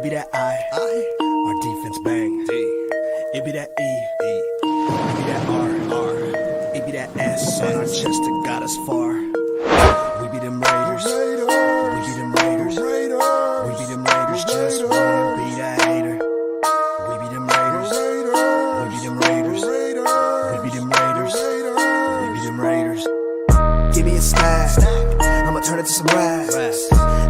be that I. Our defense bang. D. It be that E. It be that R. It be that S. On our chest that got us far. We be them Raiders. We be them Raiders. We be them Raiders. Just wanna be that hater. We be them Raiders. We be them Raiders. We be them Raiders. We be them Raiders. Give me a stack. I'ma turn it to some racks.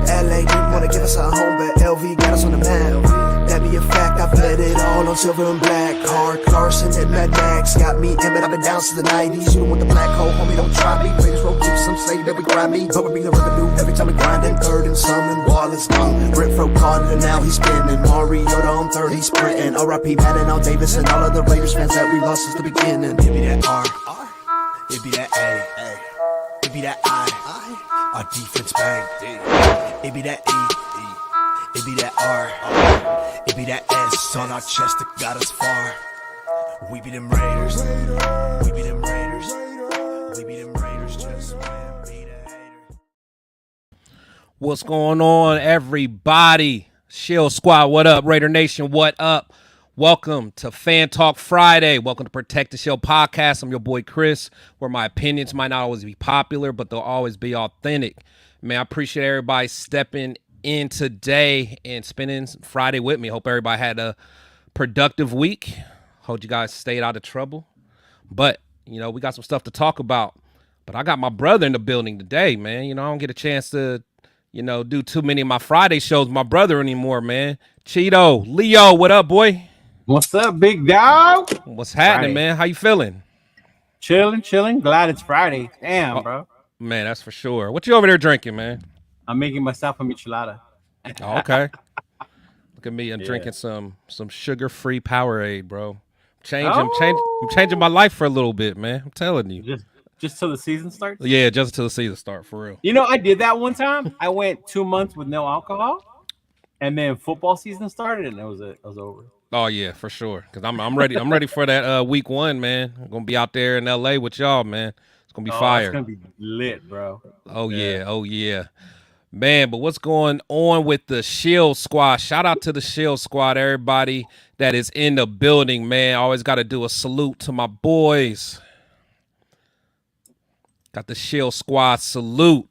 LA didn't wanna give us a home, but LV got us on the map. That be a fact, I've let it all on silver and black. Hard Carson and Mad Max got me in, but I've been down since the 90s. You don't want the black hole, homie, don't try me. Raiders roll deep, some say that we grind me, but we bring the revenue every time we grindin'. Third and some, and ball is gone. Renfro caught it, and now he's spinning. Mariota on third, he's sprinting. R.I.P. Madden, all Davis, and all of the Raiders fans that we lost since the beginning. It be that R, it be that A, it be that I, our defense bang. It be that E, it be that R, it be that S on our chest that got us far. We be them Raiders, we be them Raiders, we be them Raiders, just win, be the hater. What's going on, everybody? Shield Squad, what up? Raider Nation, what up? Welcome to Fan Talk Friday. Welcome to Protect the Shield podcast. I'm your boy Chris, where my opinions might not always be popular, but they'll always be authentic. Man, I appreciate everybody stepping in today and spending Friday with me. Hope everybody had a productive week. Hope you guys stayed out of trouble. But, you know, we got some stuff to talk about. But I got my brother in the building today, man. You know, I don't get a chance to, you know, do too many of my Friday shows with my brother anymore, man. Cheeto, Leo, what up, boy? What's up, big dog? What's happening, Friday. man? How you feeling? Chilling. Glad it's Friday. Damn, bro. Man, that's for sure. What you over there drinking, man? I'm making myself a michelada. Oh, okay. Look at me. I'm drinking some sugar-free Powerade, bro. I'm changing my life for a little bit, man. I'm telling you. Just till the season starts? Yeah, just until the season starts, for real. You know, I did that one time. I went 2 months with no alcohol, and then football season started, and it was over. Oh yeah, for sure. Cause I'm ready. I'm ready for that week 1, man. I'm gonna be out there in LA with y'all, man. It's gonna be fire. It's gonna be lit, bro. Oh yeah. Man, but what's going on with the Shield Squad? Shout out to the Shield Squad, everybody that is in the building, man. Always got to do a salute to my boys. Got the Shield Squad salute.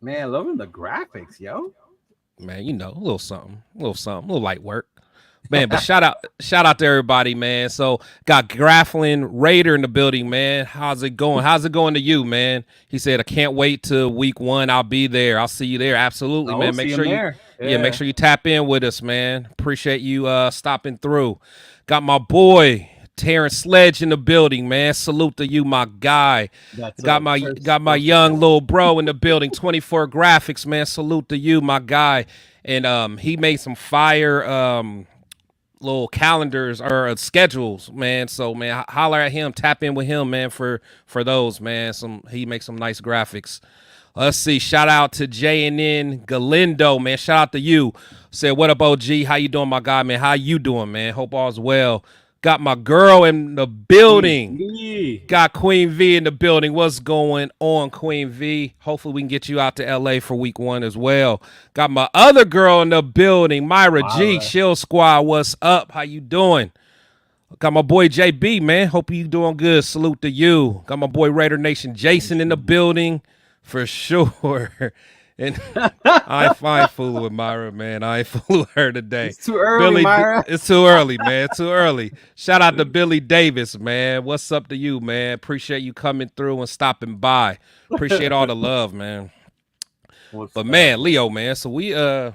Man, loving the graphics, yo. Man, you know, a little something, a little light work. Man, but shout out to everybody, man. So got Grafflin Raider in the building, man. How's it going? How's it going to you, man? He said, I can't wait till week 1. I'll be there. I'll see you there. Absolutely, man. Make sure make sure you tap in with us, man. Appreciate you stopping through. Got my boy Terrence Sledge in the building, man. Salute to you, my guy. Got my young little bro in the building. 24 Graphics, man. Salute to you, my guy. And he made some fire little calendars or schedules, man. So, man, holler at him, tap in with him, man, for those, man. He makes some nice graphics. Let's see. Shout out to JNN Galindo, man. Shout out to you. Said, what up, OG? How you doing, my guy, man? How you doing, man? Hope all's well. Got my girl in the building. Got Queen V in the building. What's going on, Queen V? Hopefully we can get you out to LA for week 1 as well. Got my other girl in the building, Myra G. Shield Squad. What's up? How you doing? Got my boy JB, man. Hope you doing good. Salute to you. Got my boy Raider Nation Jason in the building for sure. And I ain't fooling with Myra, man. I ain't fooling with her today. It's too early, Myra. It's too early, man. Too early. Shout out to Billy Davis, man. What's up to you, man? Appreciate you coming through and stopping by. Appreciate all the love, man. Man, Leo, man. So we I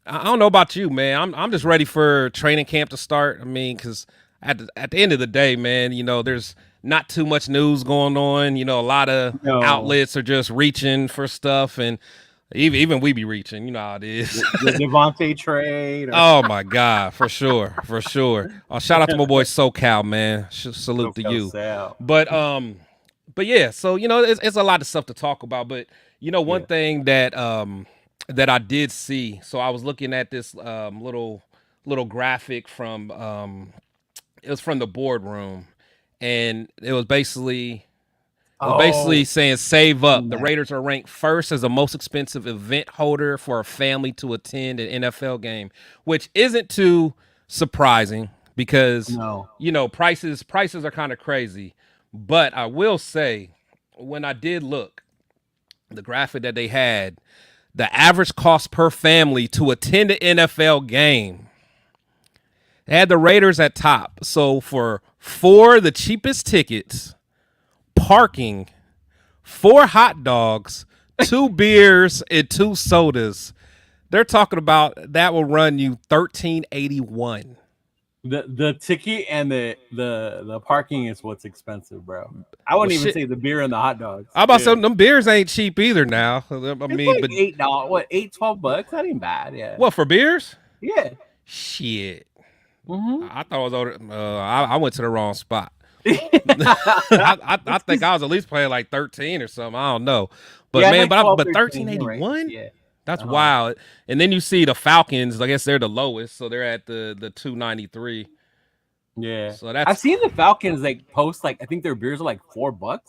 don't know about you, man. I'm just ready for training camp to start. I mean, because at the end of the day, man, you know, there's not too much news going on. You know, a lot of outlets are just reaching for stuff, and even we be reaching. You know how it is. The Devontae trade. Oh my God, for sure. Shout out to my boy SoCal, man. Salute to you. But yeah, so you know, it's a lot of stuff to talk about. But you know, one thing that I did see. So I was looking at this little graphic from it was from the boardroom. And it was basically We're basically saying save up. The Nice. Raiders are ranked first as the most expensive event holder for a family to attend an NFL game, which isn't too surprising because No. prices are kind of crazy. But I will say, when I did look, the graphic that they had, the average cost per family to attend an NFL game, they had the Raiders at top. So for the cheapest tickets, parking, 4 hot dogs, 2 beers, and 2 sodas, they're talking about that will run you $13.81. The ticket and the parking is what's expensive, bro. I wouldn't even say the beer and the hot dogs. I'm about to say them beers ain't cheap either now. I mean, like but $8, what, $12? That ain't bad. Yeah. what for beers? Yeah. Shit. Mm-hmm. I thought it was I went to the wrong spot. I think I was at least playing like 13 or something. I don't know. But yeah, man, like but 13, $13.81? right? Yeah. That's wild. And then you see the Falcons, I guess they're the lowest, so they're at the $2.93. Yeah. So that's I've seen the Falcons like post like I think their beers are like $4.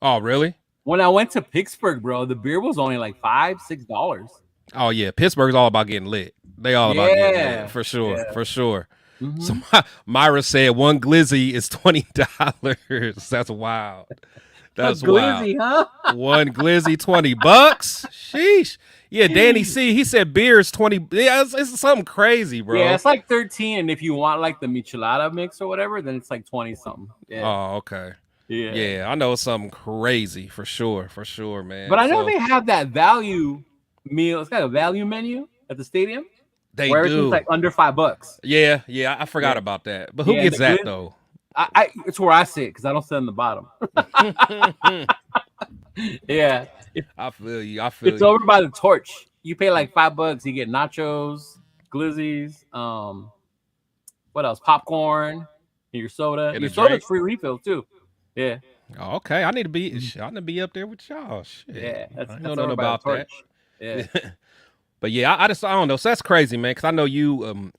Oh, really? When I went to Pittsburgh, bro, the beer was only like $5-6. Oh yeah, Pittsburgh's all about getting lit. They all about getting lit, for sure, Yeah. for sure. Mm-hmm. So Myra said one glizzy is $20. That's wild. That's glizzy, wild. huh? One glizzy, $20. Sheesh. Yeah, Danny C. He said beer is 20. Yeah, it's something crazy, bro. Yeah, it's like 13, and if you want like the michelada mix or whatever, then it's like 20 something. Yeah. Oh, okay. Yeah. Yeah, I know it's something crazy for sure, man. But I know they have that value meal. It's got a value menu at the stadium. They where do. It's like under $5. Yeah, I forgot about that. But who gets that though? It's where I sit because I don't sit on the bottom. Yeah, I feel you. It's over by the torch. You pay like $5. You get nachos, glizzies, what else? Popcorn, your soda. And Your a soda's drink. free refill too. Yeah. Oh, okay, I need to be up there with y'all. Shit. Yeah, I that's don't know over by the about that. torch. Yeah. But yeah, I don't know. So that's crazy, man. Because I know you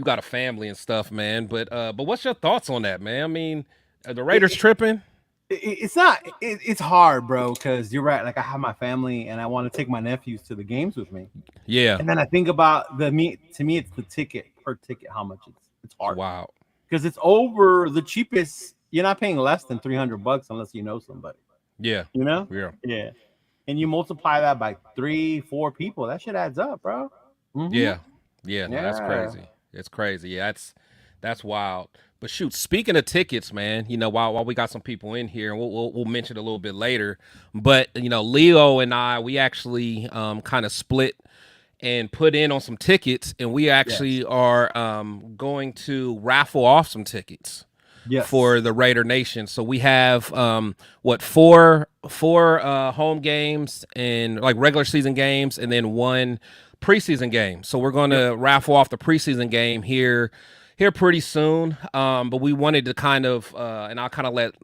got a family and stuff, man. But what's your thoughts on that, man? I mean, are the Raiders tripping? It's not. It's hard, bro. Because you're right. Like I have my family, and I want to take my nephews to the games with me. Yeah. And then I think about to me, it's the ticket per ticket. How much it's hard. Wow. Because it's over the cheapest. You're not paying less than $300 unless you know somebody. Yeah. You know. Yeah. Yeah. And you multiply that by 3-4 people. That shit adds up, bro. Mm-hmm. Yeah. No, that's crazy. It's crazy. Yeah, that's wild. But shoot, speaking of tickets, man, while we got some people in here, and we'll mention it a little bit later. But Leo and I, we actually kind of split and put in on some tickets, and we actually are going to raffle off some tickets. Yes. For the Raider Nation. So we have four home games and like regular season games, and then 1 preseason game. So we're going to raffle off the preseason game here pretty soon. But we wanted to kind of and I'll kind of let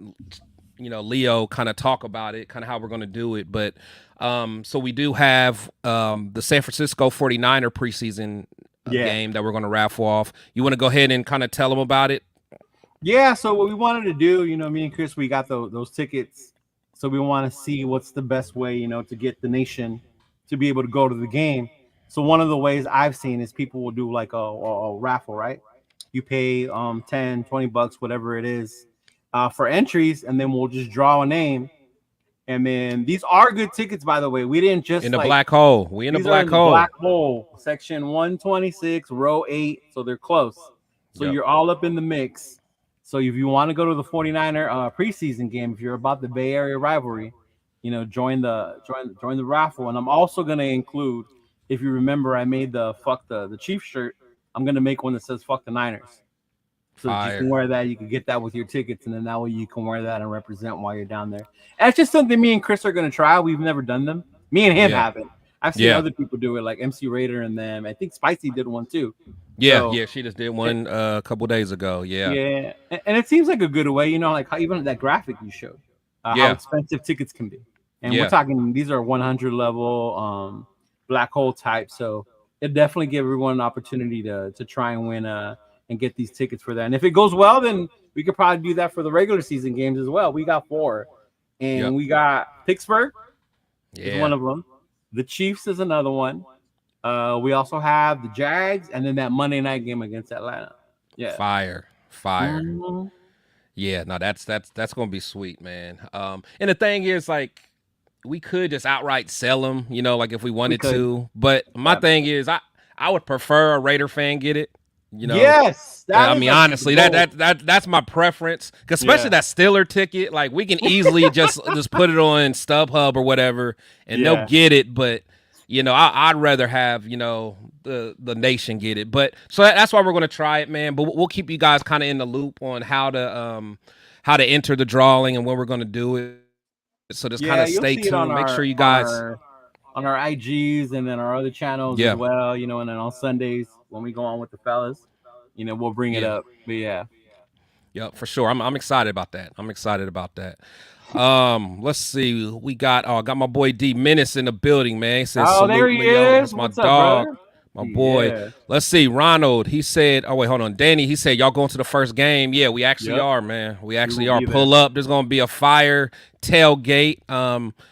Leo kind of talk about it, kind of how we're going to do it. But so we do have the San Francisco 49er preseason game that we're going to raffle off. You want to go ahead and kind of tell them about it? Yeah, so what we wanted to do, me and Chris, we got those tickets. So we want to see what's the best way, to get the nation to be able to go to the game. So one of the ways I've seen is people will do like a raffle, right? You pay $10, $20, whatever it is, for entries, and then we'll just draw a name. And then these are good tickets, by the way. We didn't just in the black hole. We in the black hole. Black hole, section 126, row 8. So they're close. So you're all up in the mix. So if you want to go to the 49er preseason game, if you're about the Bay Area rivalry, join the raffle. And I'm also going to include, if you remember, I made the fuck the Chiefs shirt. I'm going to make one that says fuck the Niners. So you can wear that. You can get that with your tickets, and then that way you can wear that and represent while you're down there. And it's just something me and Chris are going to try. We've never done them. Me and him haven't. I've seen other people do it, like MC Raider and them. I think Spicy did one too. Yeah, she just did one a couple days ago. Yeah, and it seems like a good way, like how even that graphic you showed, how expensive tickets can be. And we're talking, these are 100 level black hole type. So it definitely give everyone an opportunity to try and win and get these tickets for that. And if it goes well, then we could probably do that for the regular season games as well. We got 4, and we got Pittsburgh is one of them. The Chiefs is another one. We also have the Jags, and then that Monday night game against Atlanta. Yeah, fire. Mm-hmm. Yeah, no, that's gonna be sweet, man. And the thing is, like, we could just outright sell them, you know, like if we wanted to. But my thing is, I would prefer a Raider fan get it. You know, yes. I mean, honestly, that's my preference. Especially that Steeler ticket, like we can easily just put it on StubHub or whatever, and they'll get it. But you know, I'd rather have, you know, the nation get it. But so that's why we're going to try it, man. But we'll keep you guys kind of in the loop on how to enter the drawing and when we're going to do it. So just kind of stay tuned. Make sure you guys on our IGs and then our other channels as well, you know, and then on Sundays when we go on with the fellas, you know, we'll bring it up. But yeah, for sure. I'm excited about that. Let's see. We got my boy D Menace in the building, man. He says, there he is. That's my What's dog. Up, my boy. Yeah. Let's see. Ronald, he said, oh, wait, hold on. Danny, he said, y'all going to the first game? Yeah, we actually are, man. We actually are. Pull up. There's going to be a fire tailgate.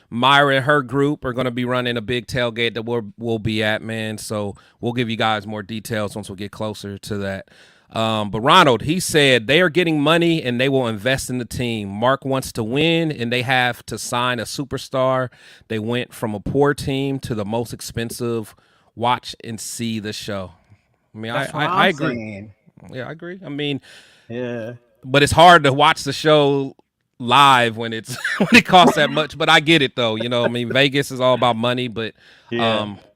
Myra and her group are going to be running a big tailgate that we'll be at, man. So we'll give you guys more details once we get closer to that. But Ronald, he said they are getting money and they will invest in the team. Mark wants to win and they have to sign a superstar. They went from a poor team to the most expensive. Watch and see the show. I mean, I agree. Saying. Yeah, I agree. I mean, yeah, but it's hard to watch the show live when it costs that much. But I get it though. You know, I mean, Vegas is all about money. But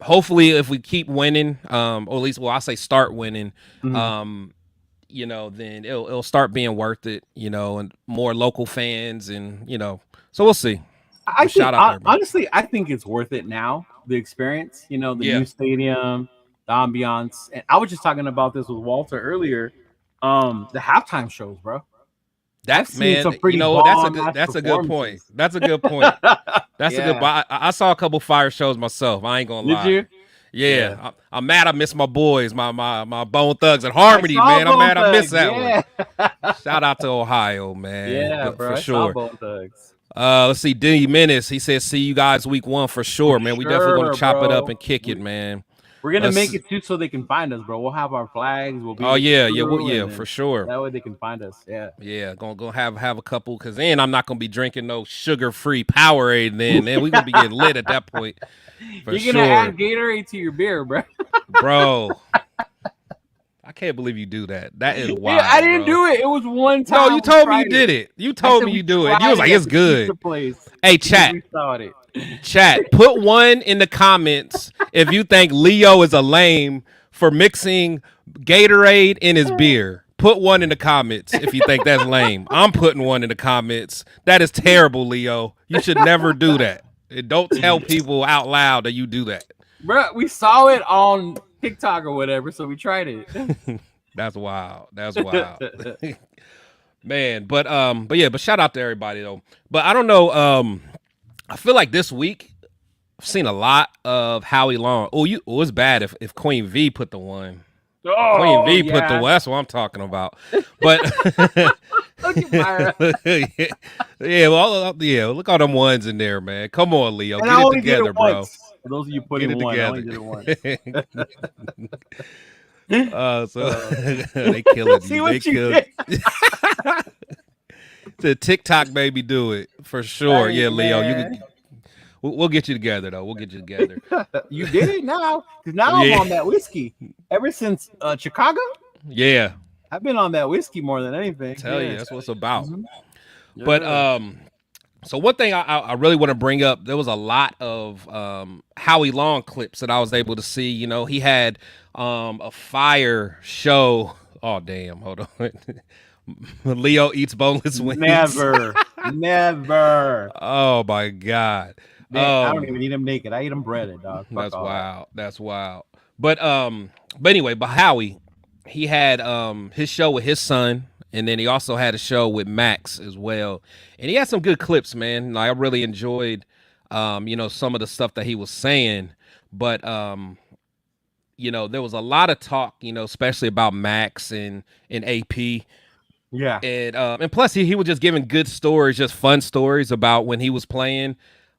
hopefully, if we keep winning, or at least, I'll say start winning. You know, then it'll start being worth it. You know, and more local fans, and you know, so we'll see. Honestly, I think it's worth it now. The experience, you know, the new stadium, the ambiance, and I was just talking about this with Walter earlier. The halftime shows, bro. That's you know, that's a good point. That's a good point. That's a good. I saw a couple fire shows myself. I ain't gonna lie. Did you? Yeah. I'm mad. I missed my boys, my Bone Thugs at Harmony, man. I'm mad. I missed that one. Shout out to Ohio, man. Yeah, bro, for sure. Bone Thugs. Let's see. D Menace, he says, "See you guys week 1 for sure, man. We definitely gonna chop it up and kick it, man. We're gonna make it too so they can find us, bro. We'll have our flags. We'll be for sure. That way they can find us. Yeah. Gonna have a couple, because then I'm not gonna be drinking no sugar-free Powerade. Then we gonna be getting lit at that point. You're gonna add Gatorade to your beer, bro. Bro. I can't believe you do that. That is wild. Yeah, I didn't do it. It was one time. No, you told me you did it. You told me you do it. You was like, it's good. Hey, chat. Chat, put 1 in the comments if you think Leo is a lame for mixing Gatorade in his beer. Put 1 in the comments if you think that's lame. I'm putting 1 in the comments. That is terrible, Leo. You should never do that. And don't tell people out loud that you do that. Bro, we saw it on TikTok or whatever, so we tried it. That's wild. Man, but shout out to everybody though. But I don't know, I feel like this week I've seen a lot of Howie Long. It's bad if Queen V put the 1. Queen V put the 1. That's what I'm talking about. But look at look all them 1s in there, man. Come on, Leo. Get it together, bro. For those of you putting it 1, I only did it once. They killing See you. What you did. The TikTok baby do it for sure. Hey, yeah, Leo. We'll get you together though. We'll get you together. You did it now, because now I'm on that whiskey. Ever since Chicago. Yeah, I've been on that whiskey more than anything. Tell you, that's what it's about. Yeah. But so one thing I really want to bring up, there was a lot of Howie Long clips that I was able to see. You know, he had a fire show. Oh, damn. Hold on. Leo eats boneless wings. Never. Oh, my God. Man, I don't even eat them naked. I eat them breaded, dog. That's wild. But anyway, Howie, he had his show with his son. And then he also had a show with Max as well. And he had some good clips, man. Like, I really enjoyed, you know, some of the stuff that he was saying. But, you know, there was a lot of talk, you know, especially about Max and AP. Yeah. And plus he was just giving good stories, just fun stories about when he was playing.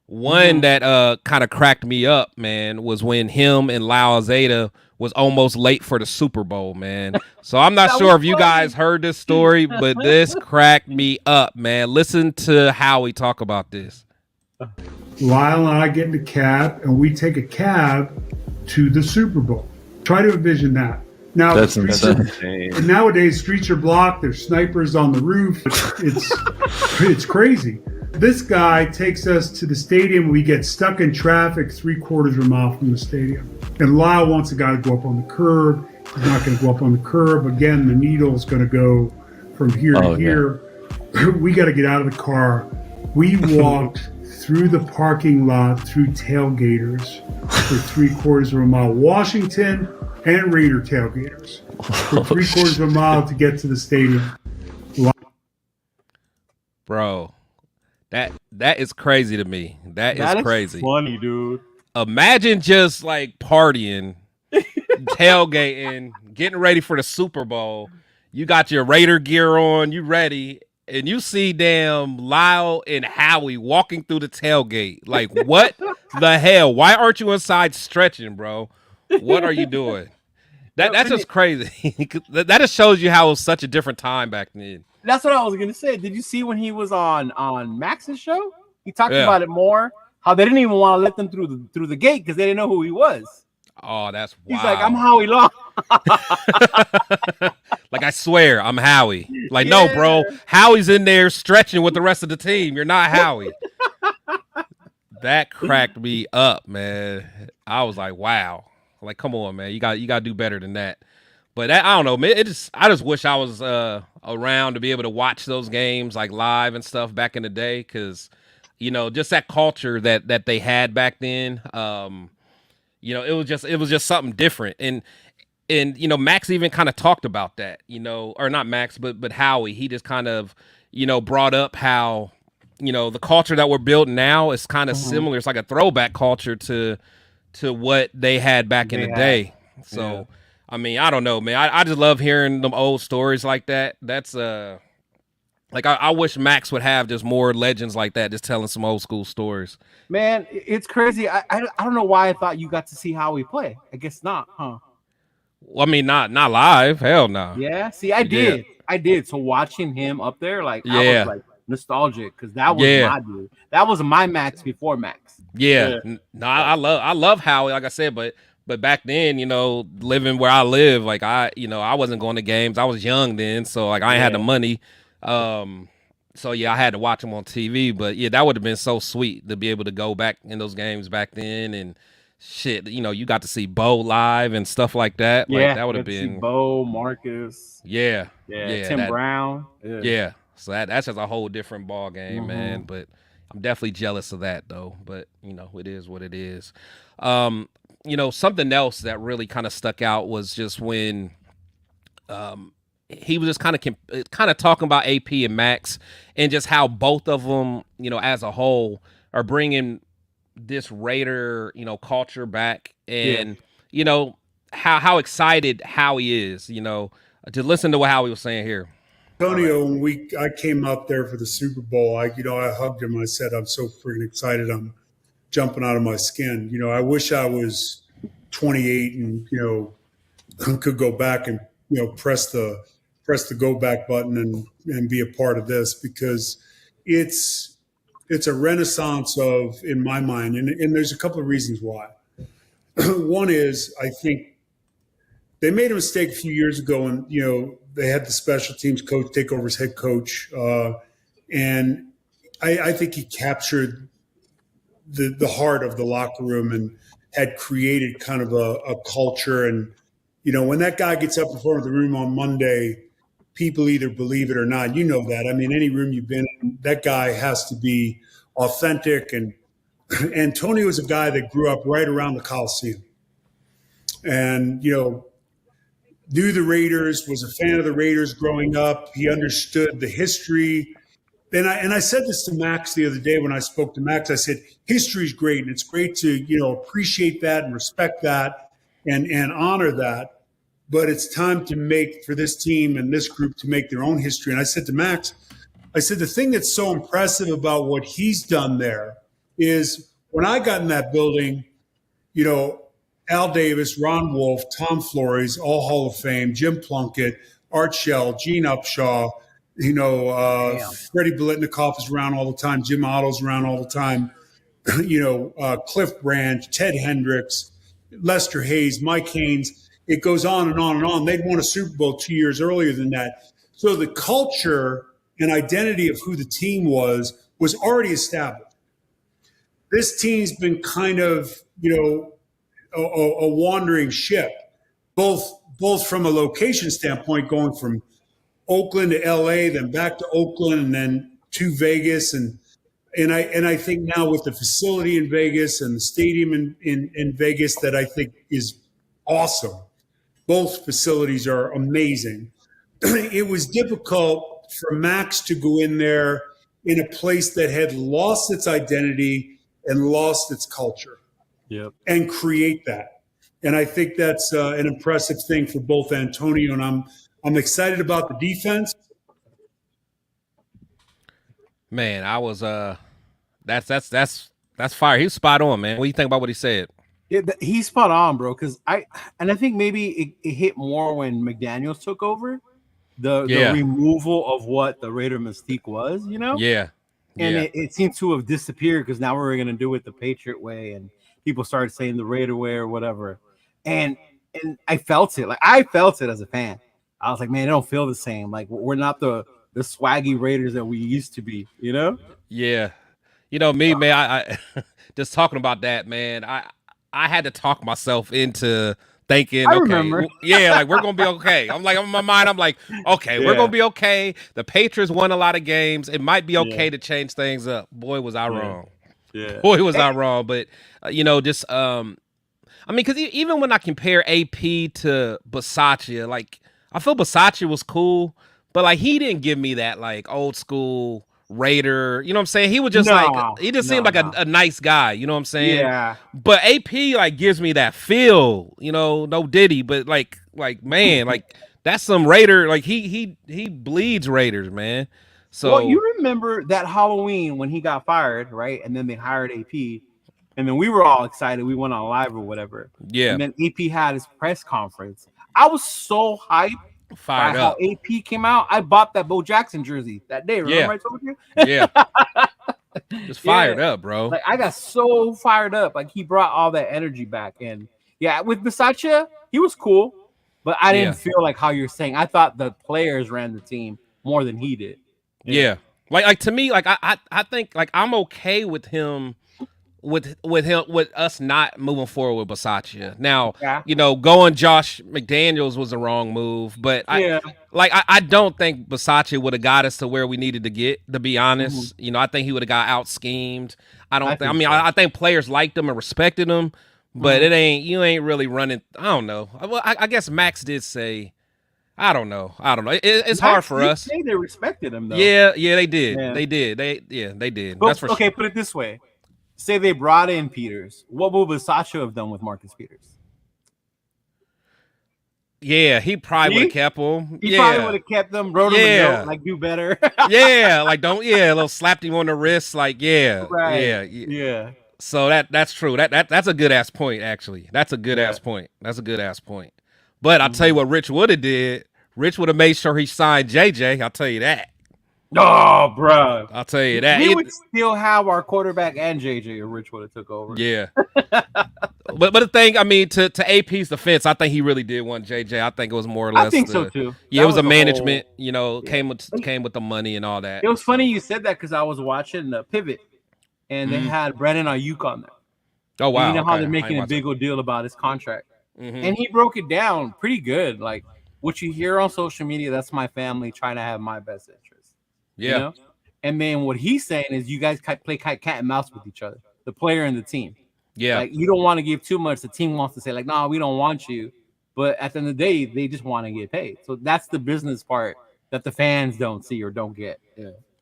One that kind of cracked me up, man, was when him and Lyle Zeta was almost late for the Super Bowl, man. So I'm not sure if you guys heard this story, but this cracked me up, man. Listen to Howie talk about this. Lyle and I get in a cab, and we take a cab to the Super Bowl. Try to envision that. Now, That's insane. Nowadays, streets are blocked. There's snipers on the roof. It's crazy. This guy takes us to the stadium. We get stuck in traffic 3/4 of a mile from the stadium. And Lyle wants a guy to go up on the curb. He's not going to go up on the curb. Again, the needle is going to go from here to here. We got to get out of the car. We walked through the parking lot through tailgaters for 3/4 of a mile. Washington and Raider tailgaters for 3/4 of a mile to get to the stadium. Bro, that is crazy to me. That is crazy. Funny, dude. Imagine just like partying, tailgating, getting ready for the Super Bowl. You got your Raider gear on, you ready, and you see damn Lyle and Howie walking through the tailgate. Like, what the hell? Why aren't you inside stretching, bro? What are you doing? That's just crazy. That just shows you how it was such a different time back then. That's what I was gonna say. Did you see when he was on Max's show? He talked about it more. How they didn't even want to let them through the gate because they didn't know who he was. Oh, that's wild. He's like, I'm Howie Long. Like, I swear, I'm Howie. Like, no, bro. Howie's in there stretching with the rest of the team. You're not Howie. That cracked me up, man. I was like, wow. Like, come on, man. You got to do better than that. But I don't know, man. I just wish I was around to be able to watch those games like live and stuff back in the day, because just that culture that they had back then. It was just something different. And Max even kind of talked about that. Or not Max, but Howie. He just kind of brought up how the culture that we're building now is kind of similar. It's like a throwback culture to what they had back in the day. So. Yeah. I mean, I don't know, man. I just love hearing them old stories like that. That's like I wish Max would have just more legends like that, just telling some old school stories. Man, it's crazy. I don't know why I thought you got to see Howie play. I guess not, huh? Well, I mean, not live. Hell no. Yeah. See, I did. Yeah. I did. So watching him up there, like, I was like nostalgic because that was my dude. That was my Max before Max. Yeah. No, I love Howie, like I said, But back then, living where I live, like I wasn't going to games. I was young then, so like I ain't had the money. So yeah, I had to watch them on TV. But yeah, that would have been so sweet to be able to go back in those games back then and shit. You got to see Bo live and stuff like that. Yeah, like, that would have been Bo, Marcus. Yeah, Tim Brown. Yeah. So that's just a whole different ball game, man. But I'm definitely jealous of that though. But it is what it is. Something else that really kind of stuck out was just when he was just kind of talking about AP and Max and just how both of them, as a whole, are bringing this Raider, culture back, and how excited Howie is, to listen to what Howie was saying here. Antonio, when I came out there for the Super Bowl, I hugged him. I said, I'm so freaking excited. I'm jumping out of my skin. I wish I was 28 and could go back and press the go back button and be a part of this, because it's a renaissance in my mind, and there's a couple of reasons why. One is, I think they made a mistake a few years ago, and they had the special teams coach take over as head coach, and I think he captured the heart of the locker room and had created kind of a culture. And, when that guy gets up in front of the room on Monday, people either believe it or not. You know that. I mean, any room you've been in, that guy has to be authentic. And Antonio is a guy that grew up right around the Coliseum and, knew the Raiders, was a fan of the Raiders growing up. He understood the history. And I said this to Max the other day when I spoke to Max. I said, history's great, and it's great to, appreciate that and respect that and honor that. but it's time to make for this team and this group to make their own history. And I said to Max, I said, the thing that's so impressive about what he's done there is when I got in that building, you know, Al Davis, Ron Wolf, Tom Flores, all Hall of Fame, Jim Plunkett, Art Shell, Gene Upshaw, you know, Freddie Biletnikoff is around all the time. Jim Otto's around all the time. You know, Cliff Branch, Ted Hendricks, Lester Hayes, Mike Haynes. It goes on and on and on. They'd won a Super Bowl 2 years earlier than that. So the culture and identity of who the team was already established. This team's been kind of, you know, a wandering ship, both from a location standpoint, going from Oakland to LA, then back to Oakland, and then to Vegas. And I think now with the facility in Vegas and the stadium in Vegas, that I think is awesome. Both facilities are amazing. It was difficult for Max to go in there in a place that had lost its identity and lost its culture. Yep. And create that. And I think that's an impressive thing for both Antonio, and I'm excited about the defense. Man, I was that's fire. He was spot on, man. What do you think about what he said? Yeah, he's spot on, bro. Because I think maybe it hit more when McDaniels took over the removal of what the Raider mystique was, you know? Yeah. And it seems to have disappeared because now we're going to do it the Patriot way, and people started saying the Raider way or whatever. And I felt it. Like, I felt it as a fan. I was like, man, it don't feel the same. Like, we're not the swaggy Raiders that we used to be, you know? Yeah. You know, me, man, I just talking about that, man, I had to talk myself into thinking, I okay, remember. like, we're going to be okay. I'm like, in my mind, I'm like, okay, we're going to be okay. The Patriots won a lot of games. It might be okay to change things up. Boy, was I wrong. Yeah. Boy, was I wrong. But, you know, just, I mean, because even when I compare AP to Bisaccia, like, I feel Bisaccia was cool, but, like, he didn't give me that, like, old school Raider. You know what I'm saying? He was just he just seemed like a nice guy. You know what I'm saying? Yeah. But AP, like, gives me that feel, you know, no Diddy, but, like, man, like, that's some Raider. Like, he bleeds Raiders, man. So, well, you remember that Halloween when he got fired, right? And then they hired AP. And then we were all excited. We went on live or whatever. Yeah. And then AP had his press conference. I was so hyped. Fired up. How AP came out. I bought that Bo Jackson jersey that day. Remember I told you? Yeah. Just fired up, bro. Like, I got so fired up. Like, he brought all that energy back. And yeah, with Bisaccia, he was cool. But I didn't feel like how you're saying. I thought the players ran the team more than he did. Yeah. Like to me, like I think, like, I'm okay with him with us not moving forward with Bisaccia. Now, you know, going Josh McDaniels was the wrong move, but I don't think Bisaccia would have got us to where we needed to get, to be honest. You know, I think he would have got out schemed. I think players liked him and respected him, but you ain't really running. I don't know. Well, I guess Max did say, I don't know. It's hard for us. Say they respected him though. Yeah, they did. Yeah. They did. They did. But, that's for okay, sure. put it this way. Say they brought in Peters. What would Bisaccia have done with Marcus Peters? Yeah, he probably would have kept him. He probably would have kept them, wrote him a note, like, do better. a little slapped him on the wrist, like, right. Yeah. So that's true. That's a good ass point, actually. That's a good ass point. But I'll tell you what Rich would have did. Rich would have made sure he signed JJ. I'll tell you that. Oh, bro. I'll tell you that. We would still have our quarterback and JJ if Rich would have took over. Yeah. but the thing, I mean, to AP's defense, I think he really did want JJ. I think it was more or less. I think so too. Yeah, it was a management, you know, came with the money and all that. It was funny you said that because I was watching the Pivot and they had Brandon Ayuk on there. Oh, wow. And you know how they're making a big old deal about his contract. And he broke it down pretty good. Like, what you hear on social media, that's my family trying to have my best interest. Yeah. You know? And then what he's saying is you guys play cat and mouse with each other, the player and the team. Yeah. Like, you don't want to give too much. The team wants to say, like, no, we don't want you. But at the end of the day, they just want to get paid. So that's the business part that the fans don't see or don't get.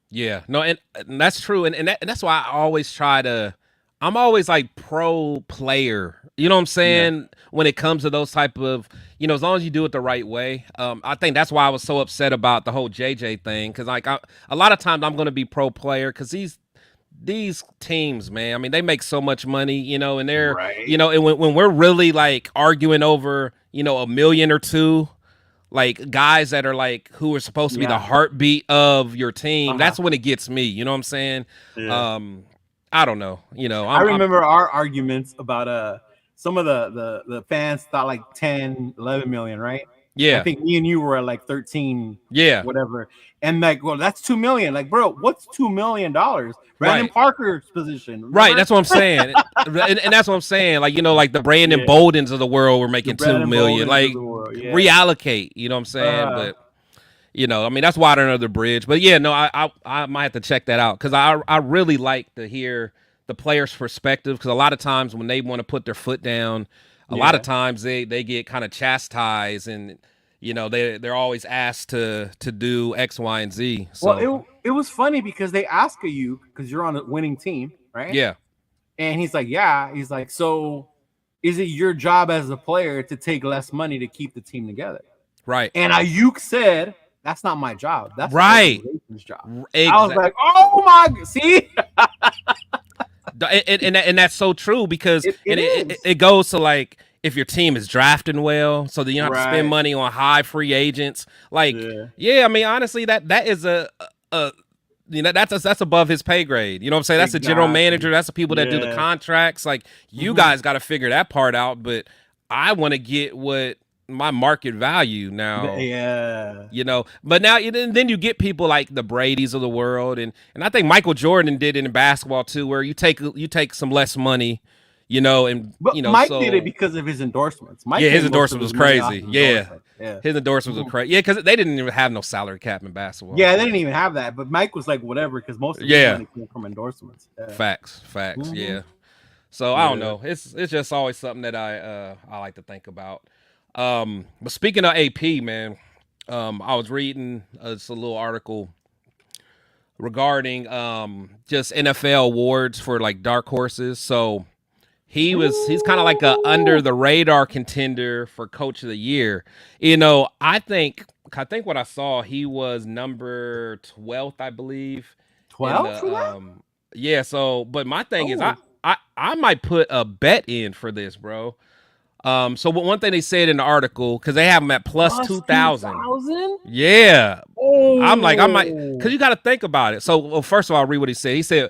Yeah. No, and that's true. And that's why I always try to I'm always like pro player. You know what I'm saying? When it comes to those type of, as long as you do it the right way. I think that's why I was so upset about the whole JJ thing. Cause like a lot of times I'm going to be pro player because these teams, man, I mean, they make so much money, and they're, and when we're really like arguing over, $1 million or $2 million, like guys that are like, who are supposed to be the heartbeat of your team, that's when it gets me, you know what I'm saying? Yeah. I don't know, I remember our arguments about some of the fans thought like 10, 11 million, right? Yeah. I think me and you were at like 13, whatever. And like, well, that's 2 million. Like, bro, what's $2 million? Brandon Parker's position. Remember? Right, that's what I'm saying. and that's what I'm saying. Like, like the Brandon Boldens of the world were making $2 million. Like, reallocate, you know what I'm saying? But I mean, that's water under the bridge. But yeah, no, I might have to check that out because I really like to hear the players' perspective because a lot of times when they want to put their foot down, a lot of times they get kind of chastised and they're always asked to do X, Y, and Z. So. Well, it was funny because they ask you because you're on a winning team, right? Yeah. And he's like, yeah. He's like, so is it your job as a player to take less money to keep the team together? Right. And Ayuk said, that's not my job. That's right. the job. Exactly. I was like, oh my, see? and that's so true because it goes to like if your team is drafting well, so that you don't have to spend money on high free agents. Like, I mean, honestly, that is that's above his pay grade. You know what I'm saying? That's the general manager. That's the people that do the contracts. Like, you guys got to figure that part out. But I want to get what my market value now. But now then you get people like the Bradys of the world, and I think Michael Jordan did it in basketball too, where you take some less money. Mike did it because of his endorsements. His endorsement was crazy. His endorsements were crazy. Yeah, because they didn't even have no salary cap in basketball. Yeah, they didn't even have that. But Mike was like, whatever, because most of his money came from endorsements. Facts. Yeah. So I don't know. It's just always something that I like to think about. But speaking of AP, man, I was reading just a little article regarding just NFL awards for like dark horses. So. He's kind of like a under the radar contender for coach of the year. I think what I saw, he was number 12th, I believe. 12? Yeah. So, but my thing is, I might put a bet in for this, bro. So one thing they said in the article, because they have him at plus 2,000. Yeah. I might, because you got to think about it. So, well, first of all, I'll read what he said. He said,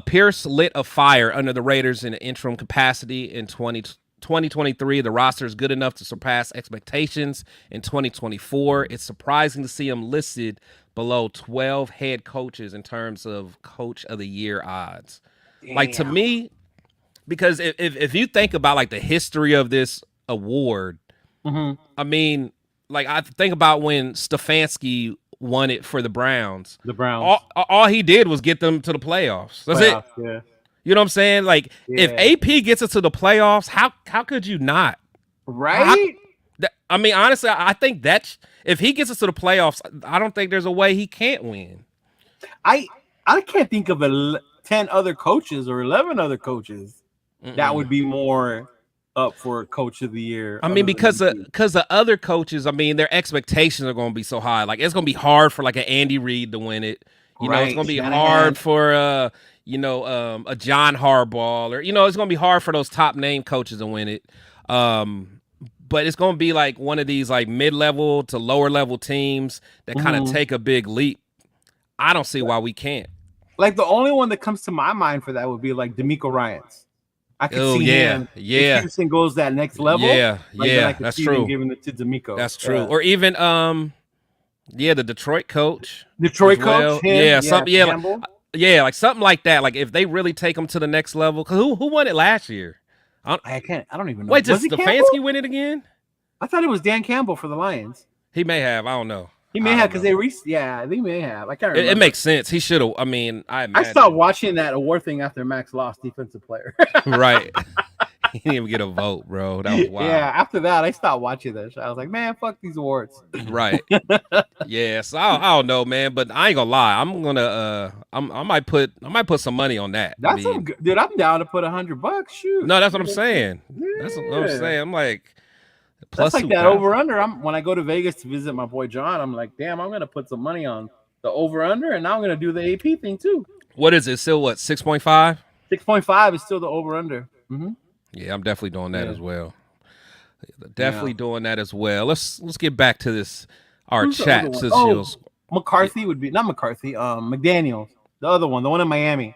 Pierce lit a fire under the Raiders in an interim capacity in 2023. The roster is good enough to surpass expectations in 2024. It's surprising to see him listed below 12 head coaches in terms of coach of the year odds. Damn. Like, to me, because if you think about like the history of this award, I mean, like I think about when Stefanski won it for the Browns. All he did was get them to the playoffs. That's it. Yeah. You know what I'm saying? Like if AP gets us to the playoffs, how could you not? Right? I mean, honestly, I think that if he gets us to the playoffs, I don't think there's a way he can't win. I can't think of 10 other coaches or 11 other coaches that would be more up for coach of the year. I mean, because the other coaches, I mean, their expectations are going to be so high. Like, it's going to be hard for like an Andy Reid to win it. You know, it's going to be hard for a John Harbaugh, or it's going to be hard for those top name coaches to win it. But it's going to be like one of these like mid-level to lower level teams that kind of take a big leap. I don't see why we can't. Like, the only one that comes to my mind for that would be like DeMeco Ryans. I could see him. If Houston goes that next level. That's true. Giving it to DeMeco. That's true. Or even the Detroit coach. Coach. Like something like that. Like if they really take them to the next level. Cause who won it last year? I don't even know. Wait, did Stefanski win it again? I thought it was Dan Campbell for the Lions. He may have. I don't know. He may have because they may have. I can't remember. It makes sense. He should have. I mean, I stopped watching that award thing after Max lost defensive player. Right. He didn't even get a vote, bro. That was wild. Yeah, after that, I stopped watching that show. I was like, man, fuck these awards. Right. Yeah. So I don't know, man. But I ain't gonna lie. I'm gonna I might put some money on that. That's some good, dude. I'm down to put $100. Shoot. No, that's what I'm saying. Yeah. That's what I'm saying. I'm like, plus that's like that over under. When I go to Vegas to visit my boy John, I'm like, damn, I'm gonna put some money on the over under, and now I'm gonna do the AP thing too. What is it? Still what? 6.5? 6.5 is still the over under. Mm-hmm. Yeah, I'm definitely doing that as well. Definitely doing that as well. Let's get back to this. Our chat. McCarthy would be not McCarthy. McDaniels, the other one, the one in Miami.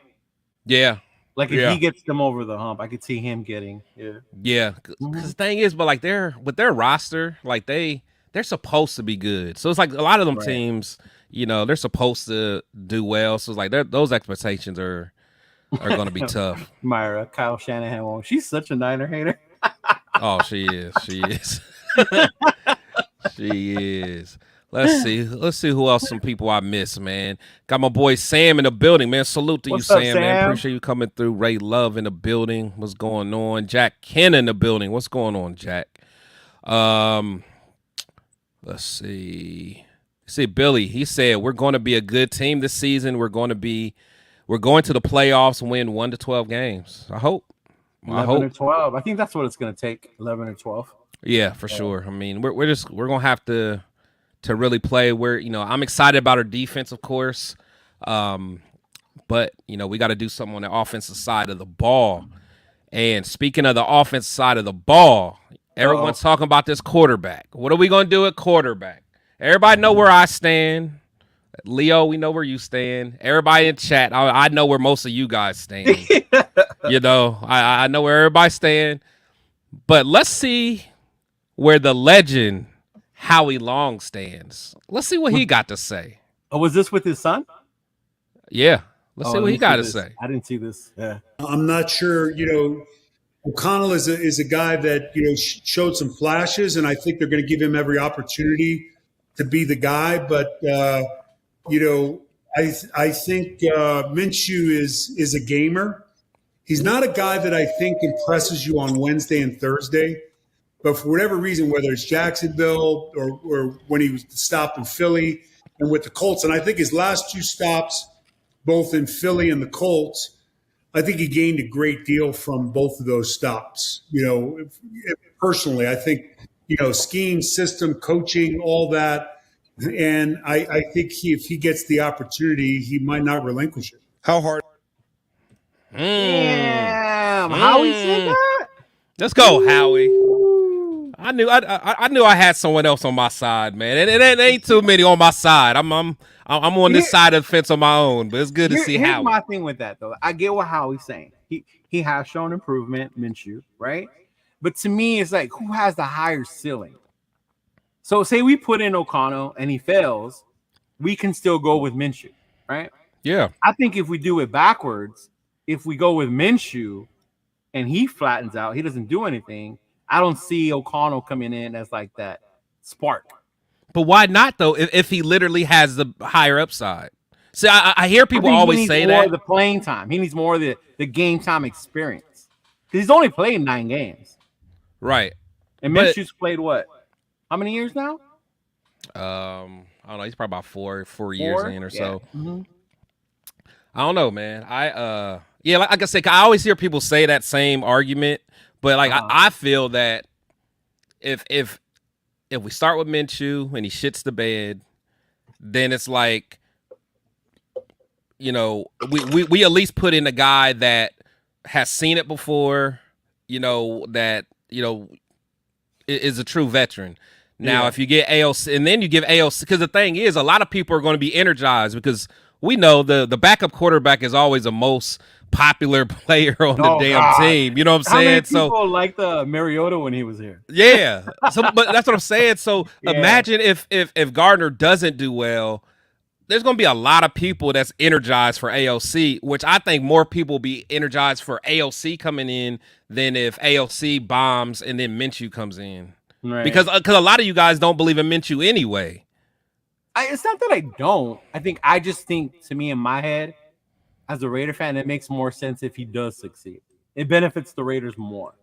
Yeah. Like if he gets them over the hump, I could see him getting. Yeah. Because the thing is, but like with their roster, like they're supposed to be good. So it's like a lot of them teams, they're supposed to do well. So it's like those expectations are going to be tough. Myra, Kyle Shanahan, she's such a Niner hater. Oh, she is. She is. She is. Let's see who else. Some people I miss, man. Got my boy Sam in the building, man. Salute to What's you, up, Sam, man. Appreciate you coming through. Ray Love in the building. What's going on? Jack Ken in the building. What's going on, Jack? Let's see. See, Billy, he said we're going to be a good team this season. We're going to the playoffs and win 1 to 12 games. I hope. 11 or 12. I think that's what it's going to take. 11 or 12. Yeah, for sure. I mean, we're going to have to really play. I'm excited about our defense, of course. But we got to do something on the offensive side of the ball. And speaking of the offensive side of the ball, everyone's talking about this quarterback. What are we going to do at quarterback? Everybody know where I stand. Leo, we know where you stand. Everybody in chat, I know where most of you guys stand. I know where everybody stand. But let's see where the legend Howie Long stands. Let's see what he got to say. Oh, was this with his son? Yeah. Let's see what he got to say. I didn't see this. Yeah. I'm not sure, O'Connell is a guy that, showed some flashes, and I think they're going to give him every opportunity to be the guy. But, I think Minshew is a gamer. He's not a guy that I think impresses you on Wednesday and Thursday. But for whatever reason, whether it's Jacksonville or when he was stopped in Philly and with the Colts, and I think his last two stops, both in Philly and the Colts, I think he gained a great deal from both of those stops. Personally, I think, scheme, system, coaching, all that. And I think if he gets the opportunity, he might not relinquish it. How hard? Damn. Howie said that? Let's go, Howie. I knew I had someone else on my side, man. It ain't too many on my side. I'm on this side of the fence on my own, but it's good to see Howie. Here's my thing with that, though. I get what Howie's saying. He has shown improvement, Minshew, right? But to me, it's like, who has the higher ceiling? So say we put in O'Connell and he fails, we can still go with Minshew, right? Yeah. I think if we do it backwards, if we go with Minshew and he flattens out, he doesn't do anything, I don't see O'Connell coming in as like that spark. But why not, though, if he literally has the higher upside? See, I hear people always say that. The playing time. He needs more of the game time experience. Because he's only played 9 games. Right. And Minshew's played what? How many years now? I don't know. He's probably about four years in or so. Mm-hmm. I don't know, man. Like I said, I always hear people say that same argument, but like I feel that if we start with Minshew and he shits the bed, then it's like, we at least put in a guy that has seen it before, that is a true veteran. Now, if you get AOC, and then you give AOC, because the thing is, a lot of people are going to be energized because we know the backup quarterback is always the most popular player on the team. You know what I'm saying? How many people liked Mariota when he was here? Yeah. But that's what I'm saying. So imagine if Gardner doesn't do well, there's going to be a lot of people that's energized for AOC, which I think more people will be energized for AOC coming in than if AOC bombs and then Minshew comes in. Right. Because a lot of you guys don't believe in Minshew anyway. It's not that I don't. I just think, to me, in my head, as a Raider fan, it makes more sense if he does succeed. It benefits the Raiders more.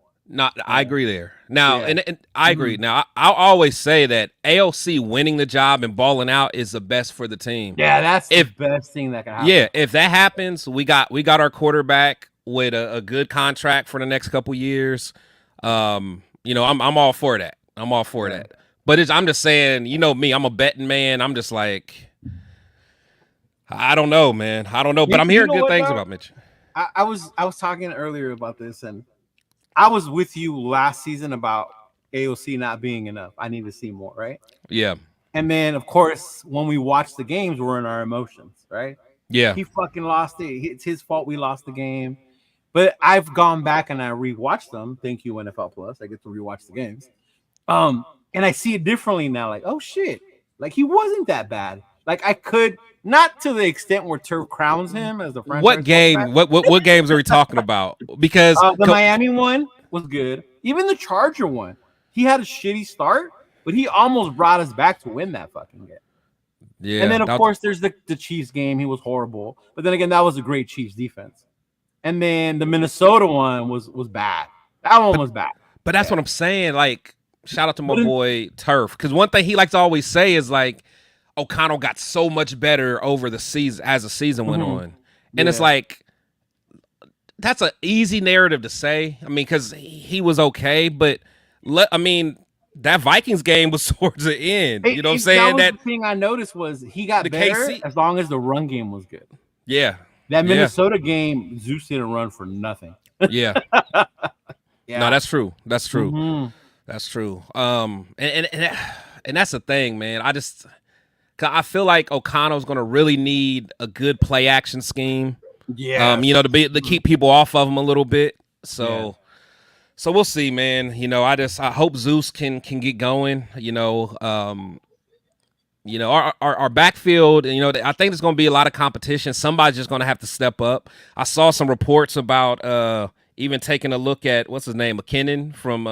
I agree there. Now, Yeah. and I agree. Now, I'll always say that AOC winning the job and balling out is the best for the team. Yeah, that's the best thing that can happen. Yeah, if that happens, we got our quarterback with a good contract for the next couple years. I'm all for that. I'm all for that. But I'm just saying, you know me, I'm a betting man. I'm just like, I don't know, man. I don't know, but I'm hearing good things about Mitch. I was talking earlier about this, and I was with you last season about AOC not being enough. I need to see more, right? Yeah. And then, of course, when we watch the games, we're in our emotions, right? Yeah. He fucking lost it. It's his fault we lost the game. But I've gone back and I rewatched them. Thank you, NFL Plus. I get to rewatch the games. And I see it differently now. Like, oh shit. Like, he wasn't that bad. Like, I could not to the extent where Turf crowns him as the franchise. What game? What games are we talking about? Because the Miami one was good. Even the Charger one. He had a shitty start, but he almost brought us back to win that fucking game. Yeah. And then of course there's the Chiefs game. He was horrible. But then again, that was a great Chiefs defense. And then the Minnesota one was bad. That one was bad. But that's what I'm saying. Like, shout out to my boy Turf. Because one thing he likes to always say is like, O'Connell got so much better over the season as the season went on. And it's like, that's an easy narrative to say. I mean, because he was okay, but that Vikings game was towards the end. You know what I'm saying? The thing I noticed was he got better as long as the run game was good. Yeah. That Minnesota game, Zeus didn't run for nothing. Yeah. No, that's true. That's true. That's true. And that's the thing, man. I feel like O'Connell's going to really need a good play action scheme. Yeah. To keep people off of him a little bit. So we'll see, man. I hope Zeus can get going. Our backfield, I think there's going to be a lot of competition. Somebody's just going to have to step up. I saw some reports about even taking a look at what's his name, McKinnon from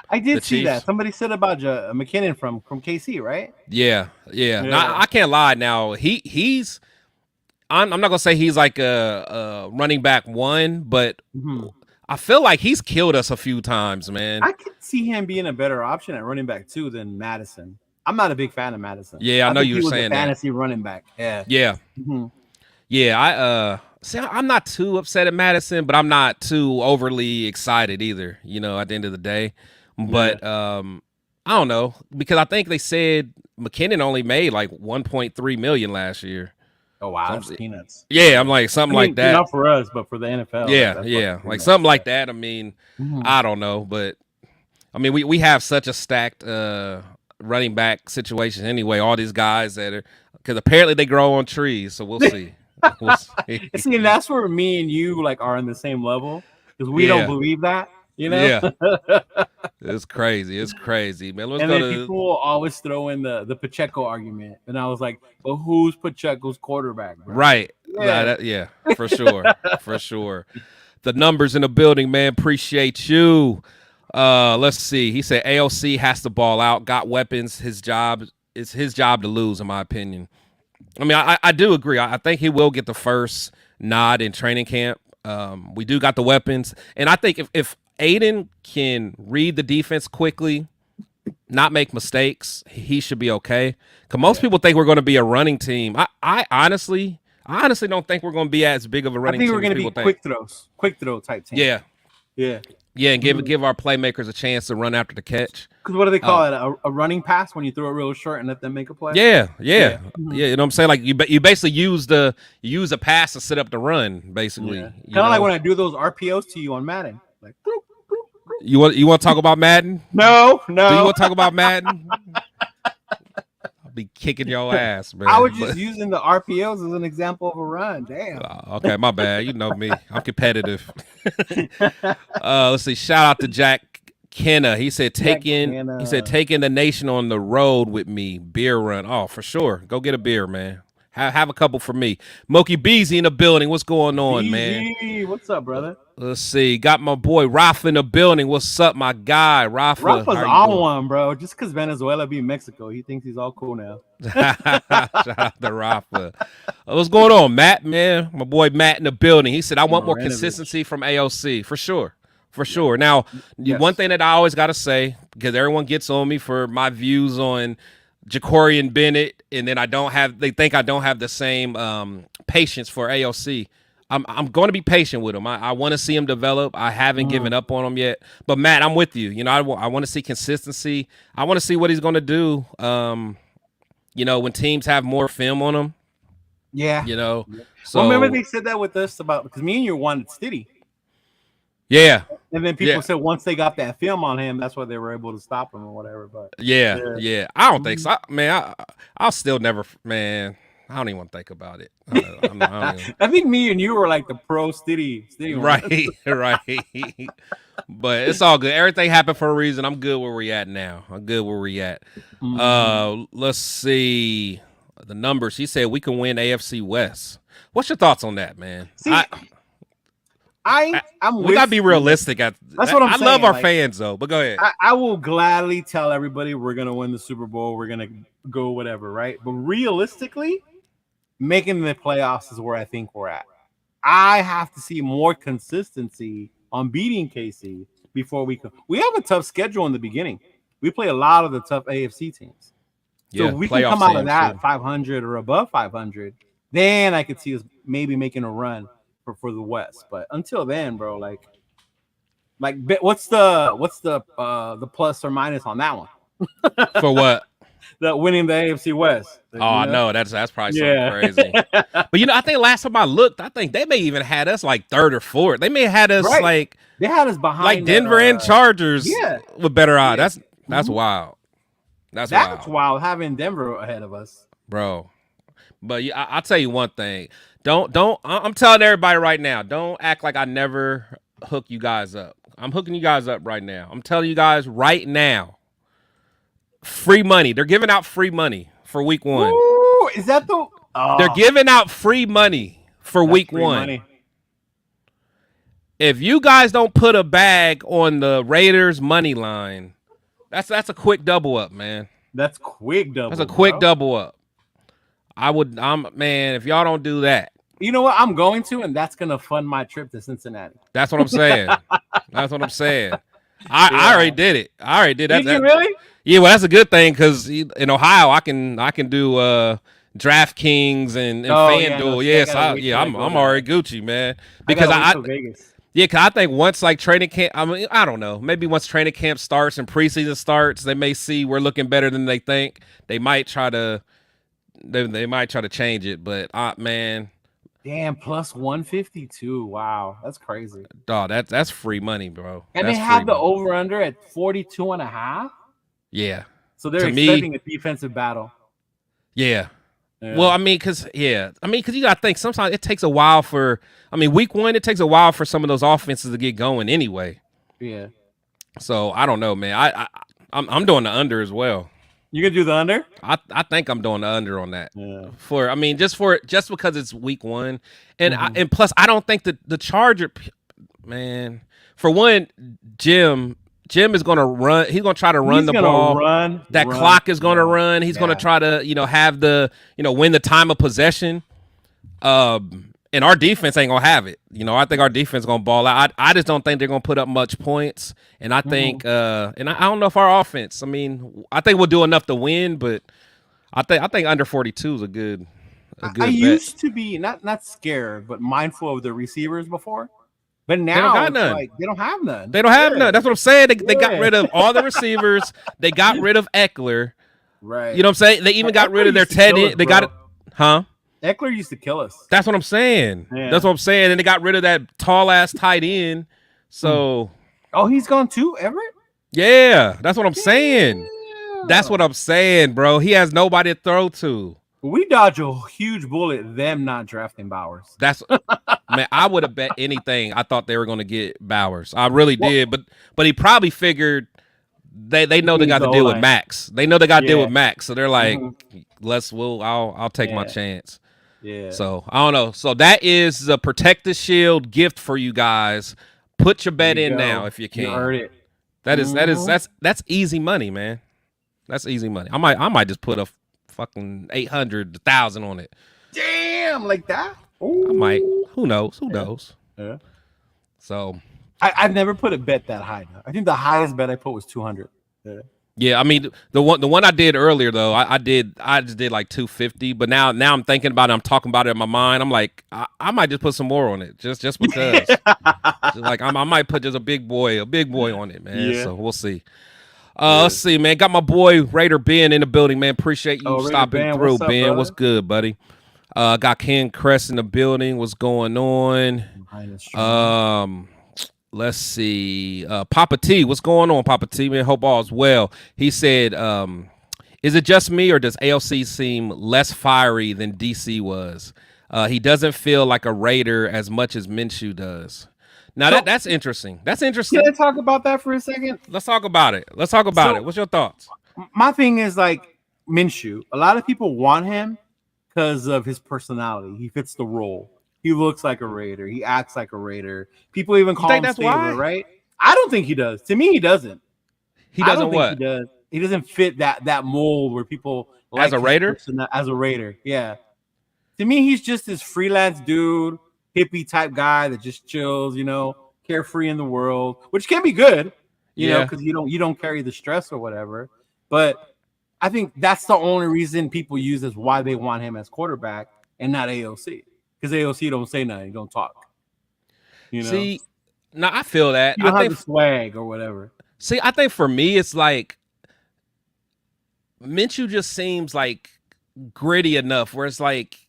I did see Chiefs. that. Somebody said about McKinnon from KC, right? Yeah. Now, I can't lie. Now he's. I'm not gonna say he's like a running back one, but I feel like he's killed us a few times, man. I could see him being a better option at running back too than Madison. I'm not a big fan of Madison. Yeah, I know you were saying that. Fantasy running back. Yeah. Yeah. Yeah. I'm not too upset at Madison, but I'm not too overly excited either. At the end of the day, but I don't know, because I think they said McKinnon only made like 1.3 million last year. Oh wow, that's peanuts. Yeah, I'm like something like that. Not for us, but for the NFL. Yeah, like something like that. I mean, I don't know, but I mean, we have such a stacked running back situation anyway. All these guys that are, because apparently they grow on trees, so we'll see. See, and that's where me and you are on the same level, because we don't believe that. Yeah. It's crazy, man. People will always throw in the Pacheco argument, and I was like, "But who's Pacheco's quarterback?" Bro? Right? Yeah, for sure. The numbers in the building, man. Appreciate you. Let's see. He said AOC has to ball out. Got weapons. It's his job to lose, in my opinion. I mean, I do agree. I think he will get the first nod in training camp. We do got the weapons, and I think if Aiden can read the defense quickly, not make mistakes, he should be okay. Because most people think we're going to be a running team. I honestly don't think we're going to be as big of a running team. I think we're going to be quick throw type team. Yeah, and give our playmakers a chance to run after the catch. Because what do they call it? A running pass when you throw it real short and let them make a play? Yeah. You know what I'm saying? Like you basically use a pass to set up the run, basically. Kind of like when I do those RPOs to you on Madden. Like, bloop, bloop, bloop. You want to talk about Madden? No. Do you want to talk about Madden? I'll be kicking your ass, man. I was just using the RPOs as an example of a run. Damn. Okay, my bad. You know me. I'm competitive. Let's see. Shout out to Jack Kenna. He said taking the nation on the road with me. Beer run. Oh, for sure. Go get a beer, man. Have a couple for me. Moki Beezy in the building. What's going on, man? What's up, brother? Let's see. Got my boy Rafa in the building. What's up, my guy? Rafa's on one, bro. Just because Venezuela beat Mexico, he thinks he's all cool now. Shout out to Rafa. What's going on, Matt, man? My boy Matt in the building. He said, I want more consistency from AOC. For sure. For sure. Now, Yes. one thing that I always got to say, because everyone gets on me for my views on Ja'Cory Bennett, and then they think I don't have the same patience for AOC. I'm going to be patient with him. I want to see him develop. I haven't given up on him yet. But Matt, I'm with you. You know, I want to see consistency. I want to see what he's going to do. You know, when teams have more film on him. Yeah. You know. So well, remember they said that with us about because me and you wanted Stiddy. Yeah. And then people said once they got that film on him, that's why they were able to stop him or whatever. But yeah. I don't think so. Man, I'll still never, man. I don't even want to think about it. I think me and you were like the pro Stiddy right. But it's all good. Everything happened for a reason. I'm good where we're at now. Let's see the numbers. He said we can win AFC West. What's your thoughts on that, man? See, we gotta be realistic. That's what I'm saying. I love our fans though, but go ahead. I will gladly tell everybody we're gonna win the Super Bowl. We're gonna go whatever, right? But realistically, making the playoffs is where I think we're at. I have to see more consistency on beating KC before we can. We have a tough schedule in the beginning. We play a lot of the tough AFC teams. So if we can come out of that 500 or above 500, then I could see us maybe making a run for the West. But until then, bro, like what's the plus or minus on that one? For what? The winning the AFC West. Oh, no, that's probably something crazy. But you know, I think last time I looked, I think they may even had us like third or fourth. They may have had us like they had us behind like Denver and Chargers with better odds. That's wild. That's wild having Denver ahead of us, bro. But I'll tell you one thing. I'm telling everybody right now, don't act like I never hook you guys up. I'm hooking you guys up right now. I'm telling you guys right now. Free money. They're giving out free money for week 1. Ooh, is that the They're giving out free money for week 1. Money. If you guys don't put a bag on the Raiders money line, that's a quick double up, man. That's quick double. That's a quick double up. Man, if y'all don't do that. You know what? I'm going to, and that's going to fund my trip to Cincinnati. That's what I'm saying. I already did it. I already did that. Did you really? Yeah, well, that's a good thing because in Ohio, I can do DraftKings and FanDuel. I'm already Gucci, man. Because Vegas. Yeah, because I think once like training camp, I mean, I don't know. Maybe once training camp starts and preseason starts, they may see we're looking better than they think. They might try to change it, but man. Damn, plus 152. Wow, that's crazy. Dog, that's free money, bro. And they have the over-under at 42.5. Yeah. So they're expecting a defensive battle. Yeah. Well, I mean, because you got to think sometimes it takes a while week 1, it takes a while for some of those offenses to get going anyway. Yeah. So I don't know, man. I'm doing the under as well. You gonna do the under? I think I'm doing the under on that. Yeah. Just because it's week 1, and and plus I don't think that the Charger, man. For one, Jim is going to run. He's going to try to run the ball. Clock is going to run. He's going to try to have the win the time of possession. And our defense ain't gonna have it. I think our defense is gonna ball out. I just don't think they're gonna put up much points. And I think, and I don't know if our offense. I mean, I think we'll do enough to win, but I think under 42 is a good. I bet. Used to be not scared, but mindful of the receivers before. But now they don't have none. They don't have none. That's what I'm saying. They got rid of all the receivers. They got rid of Eckler. Right. You know what I'm saying? They even got rid of their Ted. They got it. Huh? Eckler used to kill us. That's what I'm saying. Yeah. That's what I'm saying. And they got rid of that tall ass tight end. So, he's gone too, Everett? Yeah, that's what I'm saying. That's what I'm saying, bro. He has nobody to throw to. We dodge a huge bullet. Them not drafting Bowers. That's man. I would have bet anything. I thought they were going to get Bowers. I really did. But he probably figured they know they got to deal with Max. They know they got to deal with Max. So they're like, I'll take my chance. Yeah. So I don't know. So that is the Protect the Shield gift for you guys. Put your bet in now if you can. You heard it. That's easy money, man. That's easy money. I might just put a fucking 800, 1,000 on it. Damn, like that? Ooh. I might. Who knows? Who knows? Yeah. So, I've never put a bet that high. I think the highest bet I put was 200. Yeah, I mean the one I did earlier though, I just did like 250, but now I'm thinking about it, I'm talking about it in my mind. I'm like, I might just put some more on it just because. Just like I might put just a big boy on it, man. Yeah. So we'll see. Let's see, man. Got my boy Raider Ben in the building, man. Appreciate you stopping Ben, through, what's up, Ben. brother? What's good, buddy? Got Ken Crest in the building. What's going on? Let's see. Papa T, what's going on, Papa T? Man, hope all is well. He said, is it just me or does AOC seem less fiery than DC was? He doesn't feel like a Raider as much as Minshew does. Now that's interesting. That's interesting. Can I talk about that for a second? Let's talk about it. What's your thoughts? My thing is like Minshew. A lot of people want him because of his personality. He fits the role. He looks like a Raider. He acts like a Raider. People even call him Stabler, right? I don't think he does. To me, he doesn't. He doesn't what? He does. He doesn't fit that mold where people like as a Raider. As a Raider, yeah. To me, he's just this freelance dude, hippie type guy that just chills, carefree in the world, which can be good, you know, because you don't carry the stress or whatever. But I think that's the only reason people use as why they want him as quarterback and not AOC. Because AOC don't say nothing, don't talk. See, no, I feel that. You don't have the swag or whatever. See, I think for me, it's like Minshew just seems like gritty enough where it's like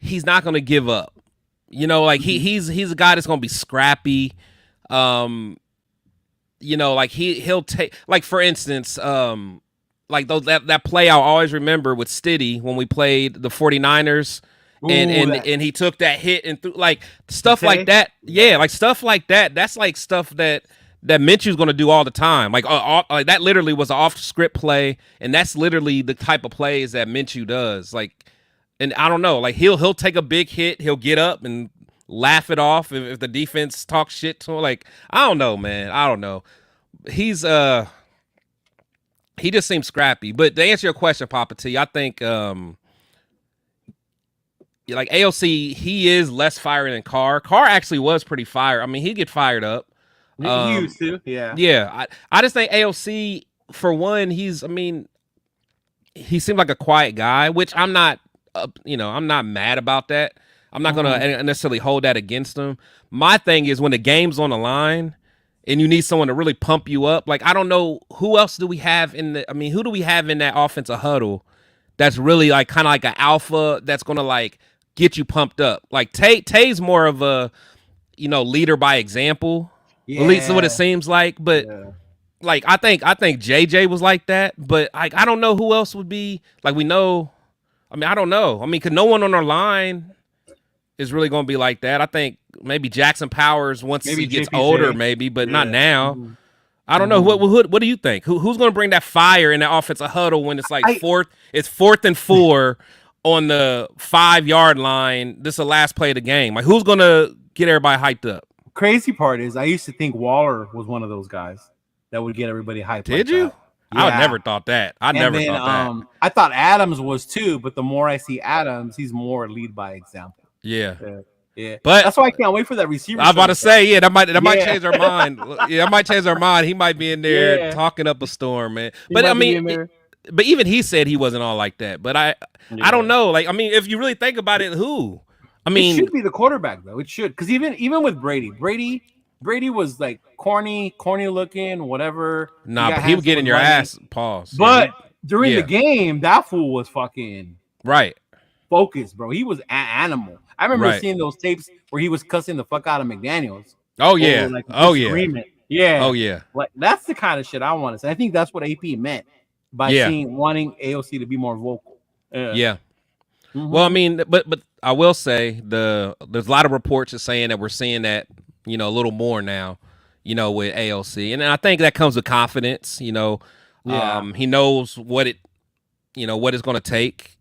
he's not going to give up. Like he's a guy that's going to be scrappy. Like he'll take, like for instance, like that play I'll always remember with Stiddy when we played the 49ers. And he took that hit and like stuff like that. Yeah, like stuff like that. That's like stuff that Minshew's going to do all the time. Like that literally was an off script play, and that's literally the type of plays that Minshew does. Like, and I don't know, like he'll take a big hit, he'll get up and laugh it off if the defense talks shit to him. Like, I don't know, man. I don't know. He's he just seems scrappy. But to answer your question, Papa T, I think like AOC, he is less fiery than Carr. Carr actually was pretty fire. I mean, he'd get fired up. He used to, yeah. Yeah, I just think AOC, for one, he seemed like a quiet guy, which I'm not, I'm not mad about that. I'm not going to necessarily hold that against him. My thing is when the game's on the line and you need someone to really pump you up, like, I don't know, who else do we have who do we have in that offensive huddle that's really like kind of like an alpha that's going to like get you pumped up? Like Tay's more of a, leader by example. Yeah. At least what it seems like. But like, I think JJ was like that, but like, I don't know who else would be like, I don't know. Cause no one on our line is really going to be like that. I think maybe Jackson Powers once he gets older, maybe, but not now. Mm-hmm. I don't know. What do you think? Who's going to bring that fire in that offensive huddle when it's like fourth and 4 on the 5-yard line? This is the last play of the game. Like, who's going to get everybody hyped up? Crazy part is I used to think Waller was one of those guys that would get everybody hyped. Did you? Yeah. I never thought that. I thought Adams was too, but the more I see Adams, he's more lead by example. Yeah. Yeah, but that's why I can't wait for that receiver. I was about to say, that might change our mind. Yeah, that might change our mind. He might be in there talking up a storm, man. But but even he said he wasn't all like that. But I don't know. Like, if you really think about it, who? It should be the quarterback though. It should, because even with Brady was like corny looking, whatever. Nah, but he would get in your ass. Pause. But during the game, that fool was fucking right. Focused, bro. He was an animal. I remember seeing those tapes where he was cussing the fuck out of McDaniels. Oh yeah. Yeah. Oh yeah. Like, that's the kind of shit I want to say. I think that's what AP meant by wanting AOC to be more vocal. Yeah. Mm-hmm. Well, but I will say there's a lot of reports that's saying that we're seeing that, a little more now, with AOC. And I think that comes with confidence, he knows what it's going to take.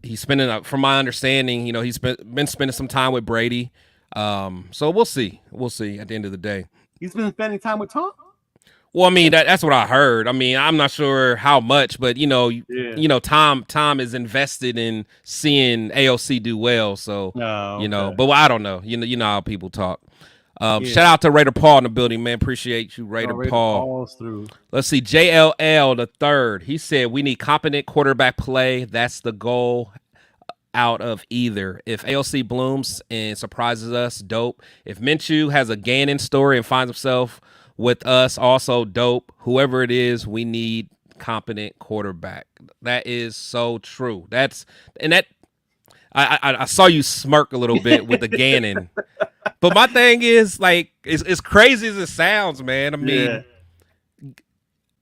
He's spending, from my understanding, he's been spending some time with Brady. So we'll see at the end of the day. He's been spending time with Tom? Well, that's what I heard. I'm not sure how much, but Tom is invested in seeing AOC do well. So but I don't know. You know how people talk. Shout out to Raider Paul in the building, man. Appreciate you, Raider Paul. Paul's through. Let's see, JLL the third. He said we need competent quarterback play. That's the goal out of either. If AOC blooms and surprises us, dope. If Minshew has a Gannon story and finds himself with us, also dope. Whoever it is, we need competent quarterback. That is so true. I saw you smirk a little bit with the Gannon. But my thing is, like, as crazy as it sounds, man.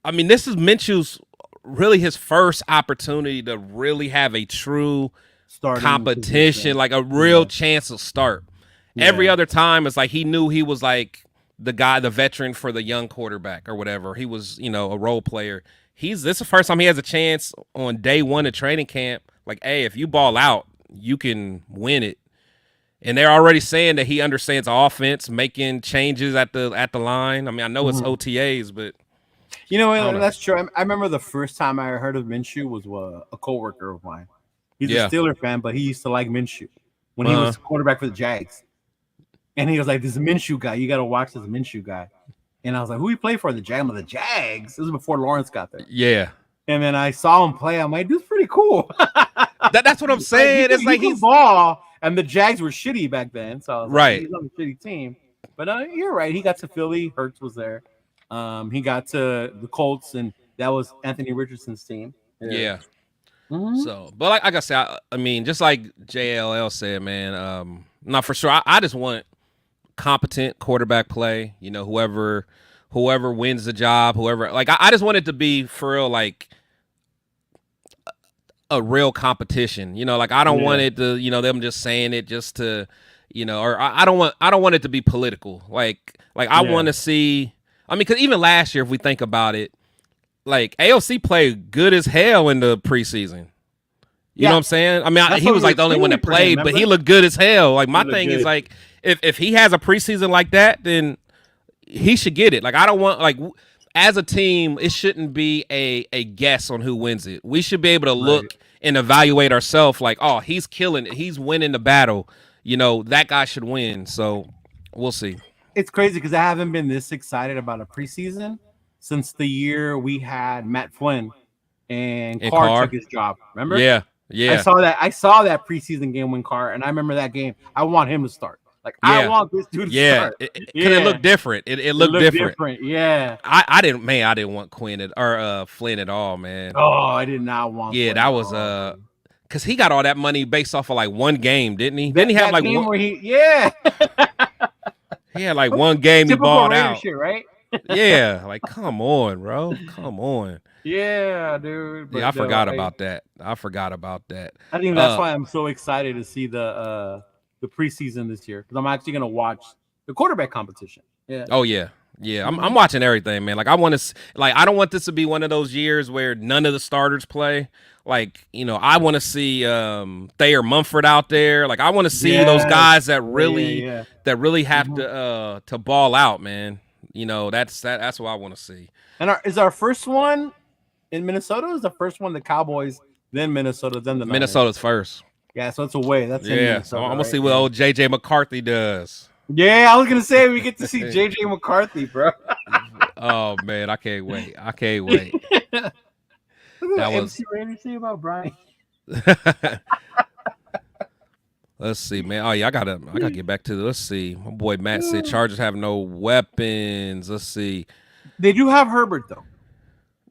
I mean, this is Minshew's really his first opportunity to really have a true competition, like a real chance to start. Every other time, it's like he knew he was like the veteran for the young quarterback or whatever. He was, a role player. This is the first time he has a chance on day one of training camp. Like, hey, if you ball out, you can win it. And they're already saying that he understands offense, making changes at the line. I mean, I know it's OTAs, but that's true. I remember the first time I heard of Minshew was a coworker of mine. He's a Steeler fan, but he used to like Minshew when he was quarterback for the Jags. And he was like, "This is a Minshew guy. You got to watch this Minshew guy." And I was like, "Who he play for?" The Jags. The Jags. This was before Lawrence got there. Yeah. And then I saw him play. I'm like, "Dude's pretty cool." That's what I'm saying. It's like he's ball. And the Jags were shitty back then, so I was right. Like, he's on a shitty team. But you're right. He got to Philly. Hurts was there. He got to the Colts, and that was Anthony Richardson's team. Yeah. So, but like I said, I mean, just like JLL said, man, not for sure. I just want competent quarterback play. Whoever wins the job, I just want it to be for real, like a real competition. Like I don't want it to, them just saying it just to, or I don't want it to be political. Like I want to see. I mean, because even last year, if we think about it, like AOC played good as hell in the preseason. You know what I'm saying? I mean, he was like the only one that played, but he looked good as hell. Like my thing is like, if he has a preseason like that, then he should get it. Like I don't want as a team, it shouldn't be a guess on who wins it. We should be able to look and evaluate ourselves like, oh, he's killing it. He's winning the battle. That guy should win. So we'll see. It's crazy because I haven't been this excited about a preseason since the year we had Matt Flynn and Carr took his job. Remember? Yeah. I saw that preseason game when Carr, and I remember that game. I want him to start. Like I want this dude to start. It looked different. It looked different. Yeah. I didn't want Quinn or Flynn at all, man. Oh, I did not want. Yeah, Flynn that was because he got all that money based off of like one game, didn't he? Didn't he have like one? Where he had like one game he balled out. Shit, right? Yeah, like come on, bro, come on. Yeah, dude. But I forgot about that. I think that's why I'm so excited to see the preseason this year because I'm actually gonna watch the quarterback competition. Yeah. Oh yeah. I'm watching everything, man. Like I want to, I don't want this to be one of those years where none of the starters play. Like I want to see Thayer Mumford out there. Like I want to see those guys that really have to ball out, man. That's what I want to see. And is our first one in Minnesota? Is the first one the Cowboys, then Minnesota, then the Niners? Minnesota's first. Yeah, so it's away. That's in Minnesota, I'm gonna see what old JJ McCarthy does. Yeah, I was gonna say we get to see JJ McCarthy, bro. Oh man, I can't wait. That was MC Raiders say about Brian. Let's see, man. Oh yeah, I gotta get back to. Let's see. My boy Matt said Chargers have no weapons. Let's see. They do have Herbert though.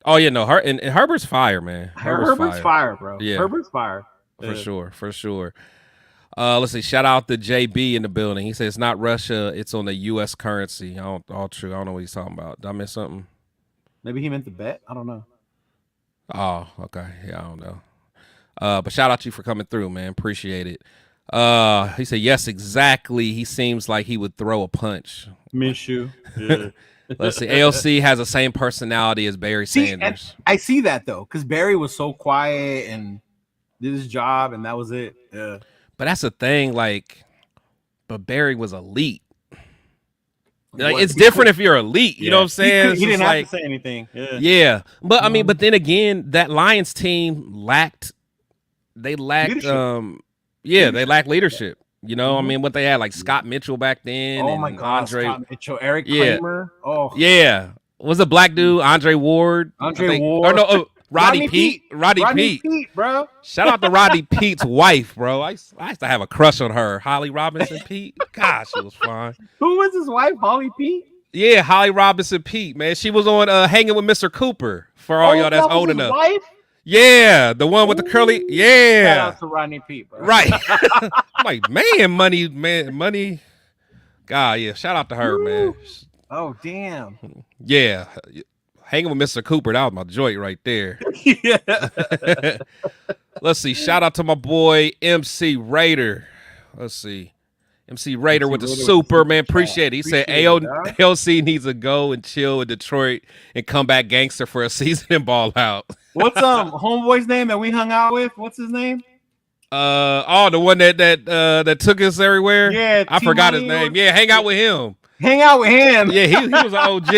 Oh yeah, no. And Herbert's fire, man. Herbert's fire, bro. Yeah, Herbert's fire. For sure. Let's see. Shout out to JB in the building. He says it's not Russia. It's on the U.S. currency. All true. I don't know what he's talking about. Did I miss something? Maybe he meant the bet. I don't know. Oh, okay. Yeah, I don't know. But shout out to you for coming through, man. Appreciate it. He said yes, exactly. He seems like he would throw a punch. Minshew. Yeah. Let's see. AOC has the same personality as Barry Sanders. I see that though, because Barry was so quiet and did his job, and that was it. Yeah. But that's the thing, but Barry was elite. It's different if you're elite. You know what I'm saying? He didn't have to say anything. Yeah. But I mean, but then again, that Lions team lacked leadership. They lacked leadership. You know, I mean, what they had like Scott Mitchell back then. Oh and my God, Andre, Scott Mitchell, Eric Yeah. Kramer. Oh, yeah, was a black dude, Andre Ward. Andre I think. Ward. Or no, Rodney Pete. Rodney Pete. bro. Shout out to Rodney Pete's wife, bro. I used to have a crush on her. Holly Robinson Pete. Gosh, she was fine. Who was his wife? Holly Pete? Yeah, Holly Robinson Pete, man. She was on Hanging with Mr. Cooper for all y'all that's that was old his enough. Wife? Yeah, the one with the curly. Shout Yeah. out to Rodney Pete, bro. Right. I'm like, money. God, yeah. Shout out to her, man. Oh, damn. Yeah. Hanging with Mr. Cooper, that was my joint right there. Yeah. Let's see. Shout out to my boy MC Raider. Let's see. MC Raider with the super, man. Appreciate it. He said AOLC needs to go and chill in Detroit and come back gangster for a season and ball out. What's homeboy's name that we hung out with? What's his name? The one that took us everywhere. Yeah, I forgot his name. Yeah, hang out with him. Hang out with him. Yeah, he was an OG.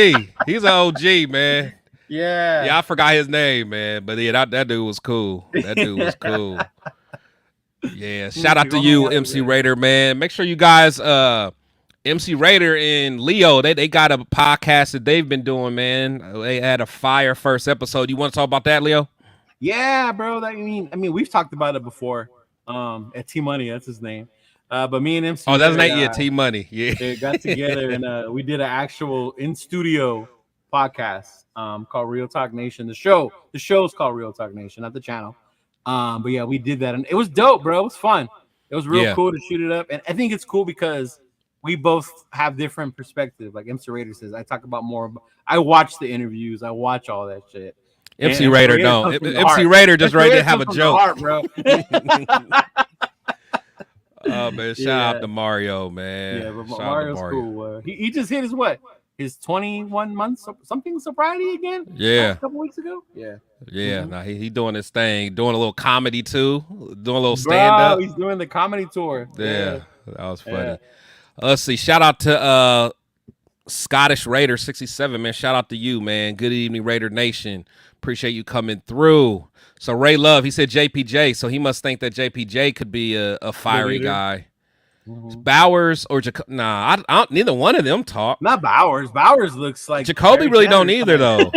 He's an OG, man. Yeah. I forgot his name, man. But yeah, that dude was cool. That dude was cool. Yeah, shout out to you, MC Raider, man. Make sure you guys, MC Raider and Leo, they got a podcast that they've been doing, man. They had a fire first episode. You want to talk about that, Leo? Yeah, bro. I mean, we've talked about it before. At T Money, that's his name. But me and MC. Oh, that's not T Money. Yeah, they got together and we did an actual in studio podcast called Real Talk Nation. The show's called Real Talk Nation, not the channel. But yeah, we did that and it was dope, bro. It was fun. It was real cool to shoot it up, and I think it's cool because we both have different perspectives. Like MC Raider says, I talk about more. I watch the interviews. I watch all that shit. MC Raider don't. MC Raider just ready to have a joke, heart, bro. Oh man, shout out to Mario, man. Yeah, but Mario's cool. He just hit his 21 months something sobriety again. Yeah, a couple weeks ago. Yeah. Yeah, nah, he doing his thing, doing a little comedy too, doing a little stand up. He's doing the comedy tour. Yeah, that was funny. Let's see. Shout out to Scottish Raider 67, man. Shout out to you, man. Good evening, Raider Nation. Appreciate you coming through. So Ray Love, he said JPJ, so he must think that JPJ could be a fiery guy. Mm-hmm. Bowers or Jacoby? Nah, I don't. Neither one of them talk. Not Bowers. Bowers looks like Jacoby really don't either though.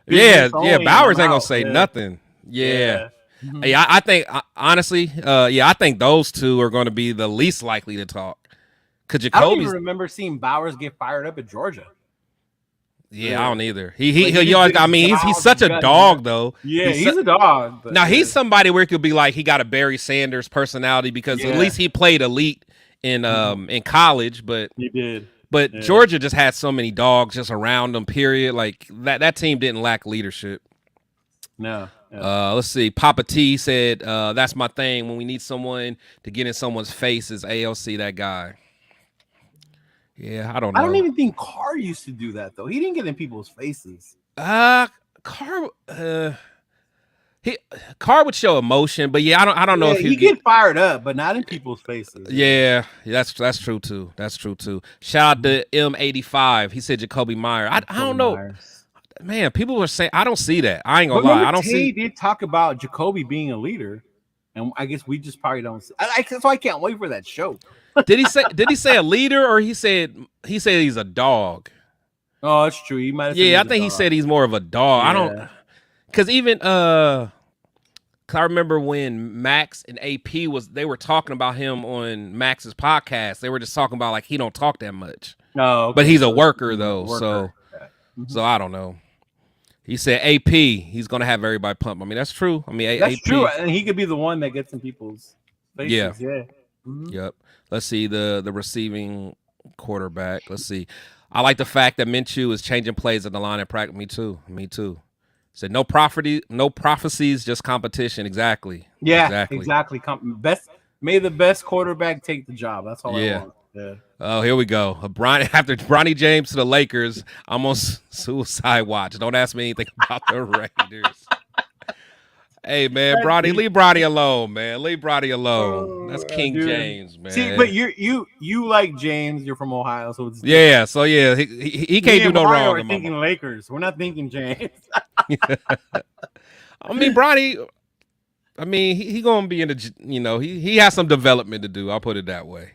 Yeah. Bowers ain't gonna say nothing. Yeah. Mm-hmm. Yeah, I think honestly, I think those two are going to be the least likely to talk. Cause Jacoby's, I don't even remember seeing Bowers get fired up at Georgia. Yeah, I don't either. He always. I mean, he's such a dog though. Yeah, he's a dog. Now he's somebody where it could be like he got a Barry Sanders personality because at least he played elite in college, but he did. But Georgia just had so many dogs just around them. Period. Like that team didn't lack leadership. No. Let's see. Papa T said, "That's my thing. When we need someone to get in someone's face, is ALC that guy." Yeah, I don't know. I don't even think Carr used to do that though. He didn't get in people's faces. Carr would show emotion, but I don't know if he get fired up, but not in people's faces. Yeah, that's true too. That's true too. Shout out to M85. He said Jacoby Meyer. I don't know. Myers. Man, people were saying I don't see that. I ain't gonna lie. I don't see. He did talk about Jacoby being a leader, and I guess we just probably don't see. So I can't wait for that show. Did he say a leader or he said he's a dog? Oh, that's true. He might have I think he said he's more of a dog. Yeah. I don't because even I remember when Max and AP they were talking about him on Max's podcast. They were just talking about like he don't talk that much. No, okay. But he's a worker though. So I don't know. He said AP, he's gonna have everybody pump. I mean, that's true. I mean, that's AP, true, and he could be the one that gets in people's faces. Yeah. Mm-hmm. Yep. Let's see the receiving quarterback. Let's see. I like the fact that Minshew is changing plays at the line of practice. Me too. Said no prophecies, just competition. Exactly. Yeah, exactly. May the best quarterback take the job. That's all I want. Yeah. Oh, here we go. After Bronny James to the Lakers, I'm on suicide watch. Don't ask me anything about the Raiders. Hey man, leave Bronny alone, man. Leave Bronny alone. That's King James, man. See, but you like James. You're from Ohio, so it's yeah. So yeah, he can't do no wrong. We're thinking Lakers. We're not thinking James. I mean, Bronny. I mean, he gonna be in the, he has some development to do. I'll put it that way.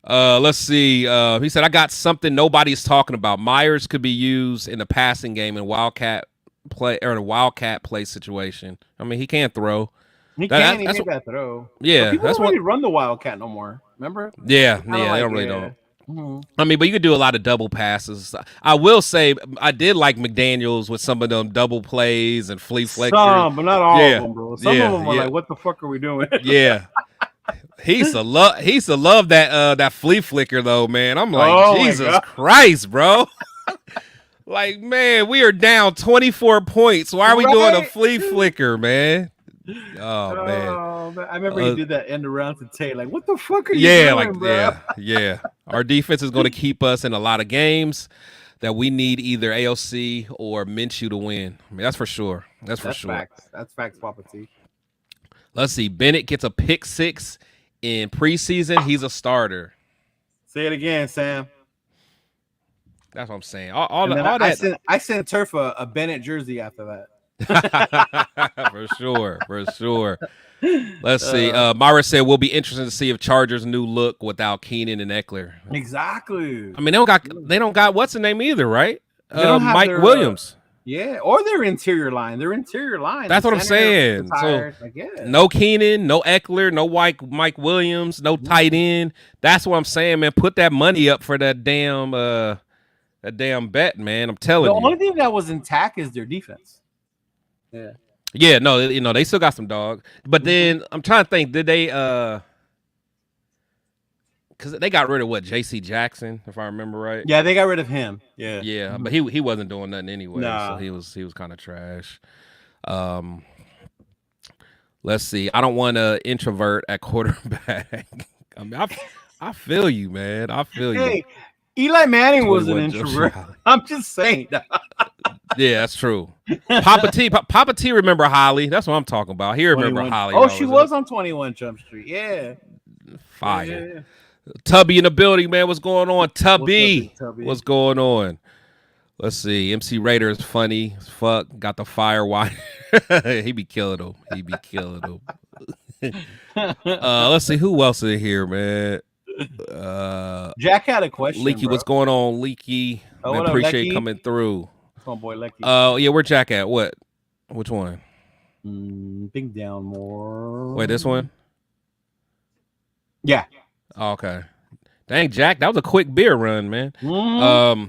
Let's see. He said, I got something nobody's talking about. Myers could be used in the passing game in Wildcat play or in a Wildcat play situation. I mean, he can't throw. He can't even that throw. Yeah, but people don't really run the Wildcat no more. Remember? Yeah, they don't really don't. I mean, but you could do a lot of double passes. I will say I did like McDaniels with some of them double plays and flea flickers. Some, but not all of them, bro. Some of them were like, "What the fuck are we doing?" Yeah, he used to love that flea flicker though, man. I'm like, Jesus Christ, bro. Like, man, we are down 24 points. Why are we doing a flea flicker, man? Oh man, I remember he did that end around to Tay. Like, what the fuck are you doing, bro? Yeah. Our defense is going to keep us in a lot of games that we need either AOC or Minshew to win. I mean, that's for sure. That's for sure. Facts. That's facts, Papa T. Let's see. Bennett gets a pick 6 in preseason. He's a starter. Say it again, Sam. That's what I'm saying. I sent Turf a Bennett jersey after that. For sure. Let's see. Myra said we'll be interested to see if Chargers' new look without Keenan and Eckler. Exactly. I mean, they don't got what's the name either, right? Mike Williams. Or their interior line. That's what I'm saying. So, no Keenan, no Eckler, no Mike Williams, no tight end. That's what I'm saying, man. Put that money up for that damn bet, man. I'm telling you. The only thing that was intact is their defense. Yeah, no, they still got some dog. But then I'm trying to think, did they because they got rid of JC Jackson, if I remember right. Yeah, they got rid of him. Yeah, but he wasn't doing nothing anyway. So he was kind of trash. Let's see. I don't want to introvert at quarterback. I mean, I feel you, man. I feel you. Hey, Eli Manning was an introvert. I'm just saying. Yeah, that's true. Papa T remember Holly. That's what I'm talking about. He remember Holly. Oh, she was on 21 Jump Street. Yeah. Fire. Yeah. Tubby in the building, man. What's going on? Tubby. What's going on? Let's see. MC Raider is funny as fuck. Got the fire wire. He be killing him. Let's see. Who else is here, man? Jack had a question. Leaky, bro. What's going on, Leaky? Man, appreciate you coming through. Oh boy, Lecky. Yeah, where Jack at? What? Which one? Think down more. Wait, this one? Yeah. Oh, okay. Dang, Jack, that was a quick beer run, man.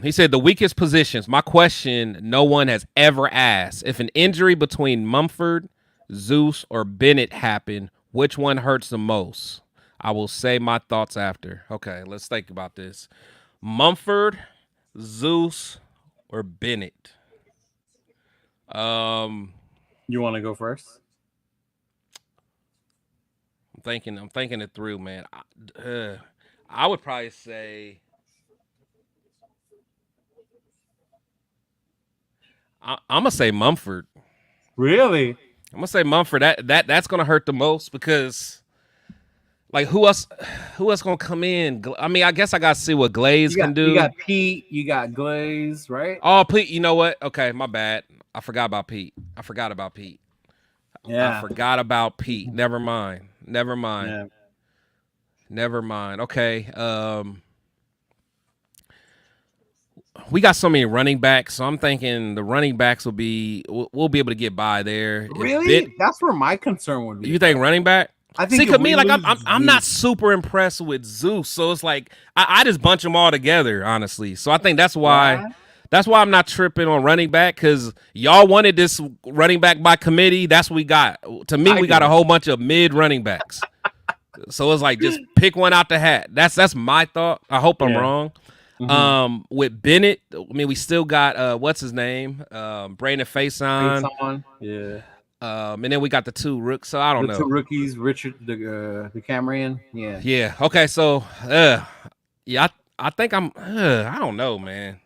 He said the weakest positions. My question, no one has ever asked. If an injury between Mumford, Zeus, or Bennett happened, which one hurts the most? I will say my thoughts after. Okay, let's think about this. Mumford, Zeus, or Bennett? You want to go first? I'm thinking it through, man. I would probably say I'm gonna say Mumford. Really? I'm gonna say Mumford. That's gonna hurt the most because, like, who else gonna come in? I mean, I guess I gotta see what Glaze can do. You got Pete. You got Glaze, right? Oh, Pete. You know what? Okay, my bad. I forgot about Pete. Yeah. I forgot about Pete. Never mind. Yeah. Never mind. Okay. We got so many running backs, so I'm thinking the running backs we'll be able to get by there. Really? That's where my concern would be. You think running back? I think. See, me, like I'm not super impressed with Zeus, so it's like I just bunch them all together, honestly. So I think that's why. Yeah. That's why I'm not tripping on running back, because y'all wanted this running back by committee. That's what we got. To me, we got a whole bunch of mid running backs. So it's like just pick one out the hat. That's my thought. I hope I'm wrong. Mm-hmm. With Bennett, I mean, we still got what's his name? Brandon Faison. Yeah. And then we got the two rooks. So I don't know. The two rookies, Richard the Camrian. Yeah. Yeah. Okay. So yeah, I think I don't know, man.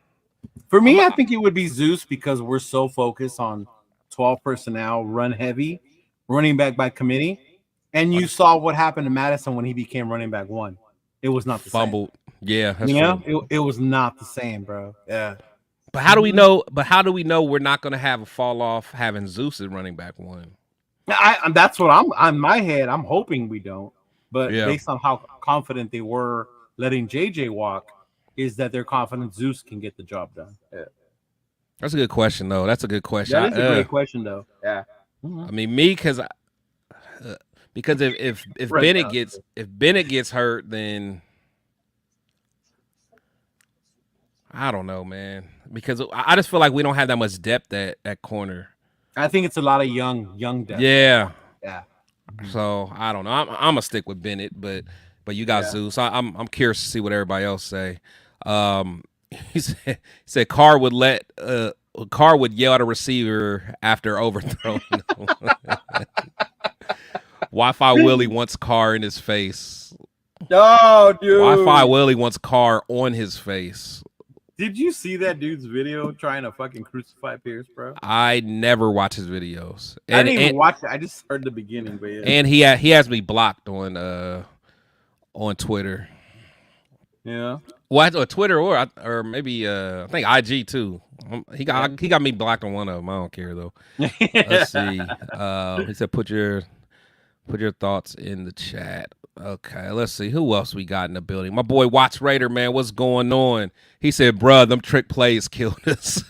For me, I think it would be Zeus because we're so focused on 12 personnel, run heavy, running back by committee. And you saw what happened to Madison when he became running back one. It was not the fumbled. Same. Yeah, that's true. It was not the same, bro. Yeah. But how do we know? We're not going to have a fall off having Zeus as running back one? That's what I'm on my head. I'm hoping we don't, but Yeah. based on how confident they were letting JJ walk, is that they're confident Zeus can get the job done. Yeah. That's a good question, though. That's a good question. That is a great question, though. Yeah. I mean, me because if Bennett gets hurt, then I don't know, man. Because I just feel like we don't have that much depth at corner. I think it's a lot of young depth. Yeah. Yeah. So I don't know. I'm gonna stick with Bennett, but you got Zeus. I'm curious to see what everybody else say. He said Carr would yell at a receiver after overthrow. WifiWillie wants Carr in his face. Oh, dude. WifiWillie wants Carr on his face. Did you see that dude's video trying to fucking crucify Pierce, bro? I never watch his videos. I didn't even watch it. I just heard the beginning, but yeah. And he has me blocked on Twitter. Yeah. What, or Twitter or maybe I think IG too. He got me blocked on one of them. I don't care though. Let's see. He said put your thoughts in the chat. Okay, let's see who else we got in the building. My boy Watch Raider, man, what's going on? He said, "Bruh, them trick plays killed us."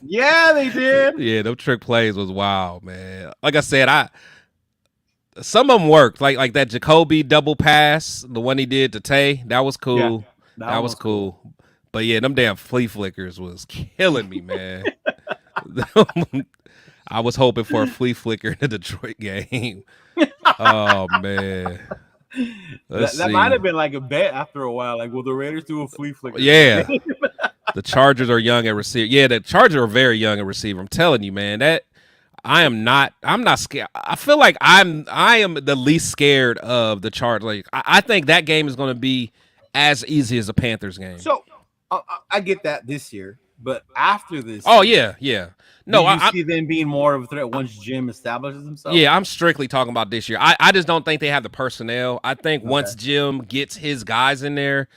Yeah, they did. Yeah, them trick plays was wild, man. Like I said, some of them worked. Like that Jacoby double pass, the one he did to Tay, that was cool. Yeah, that was cool. But yeah, them damn flea flickers was killing me, man. I was hoping for a flea flicker in the Detroit game. Oh man. That might have been like a bet after a while. Like, will the Raiders do a flea flicker? Yeah. The Chargers are young at receiver. Yeah, the Chargers are very young at receiver. I'm telling you, man, I'm not scared. I feel like I am the least scared of the Chargers. Like, I think that game is going to be as easy as a Panthers game. So I get that this year, but after this, yeah. No, I see them being more of a threat once Jim establishes himself. Yeah, I'm strictly talking about this year. I just don't think they have the personnel. I think once Jim gets his guys in there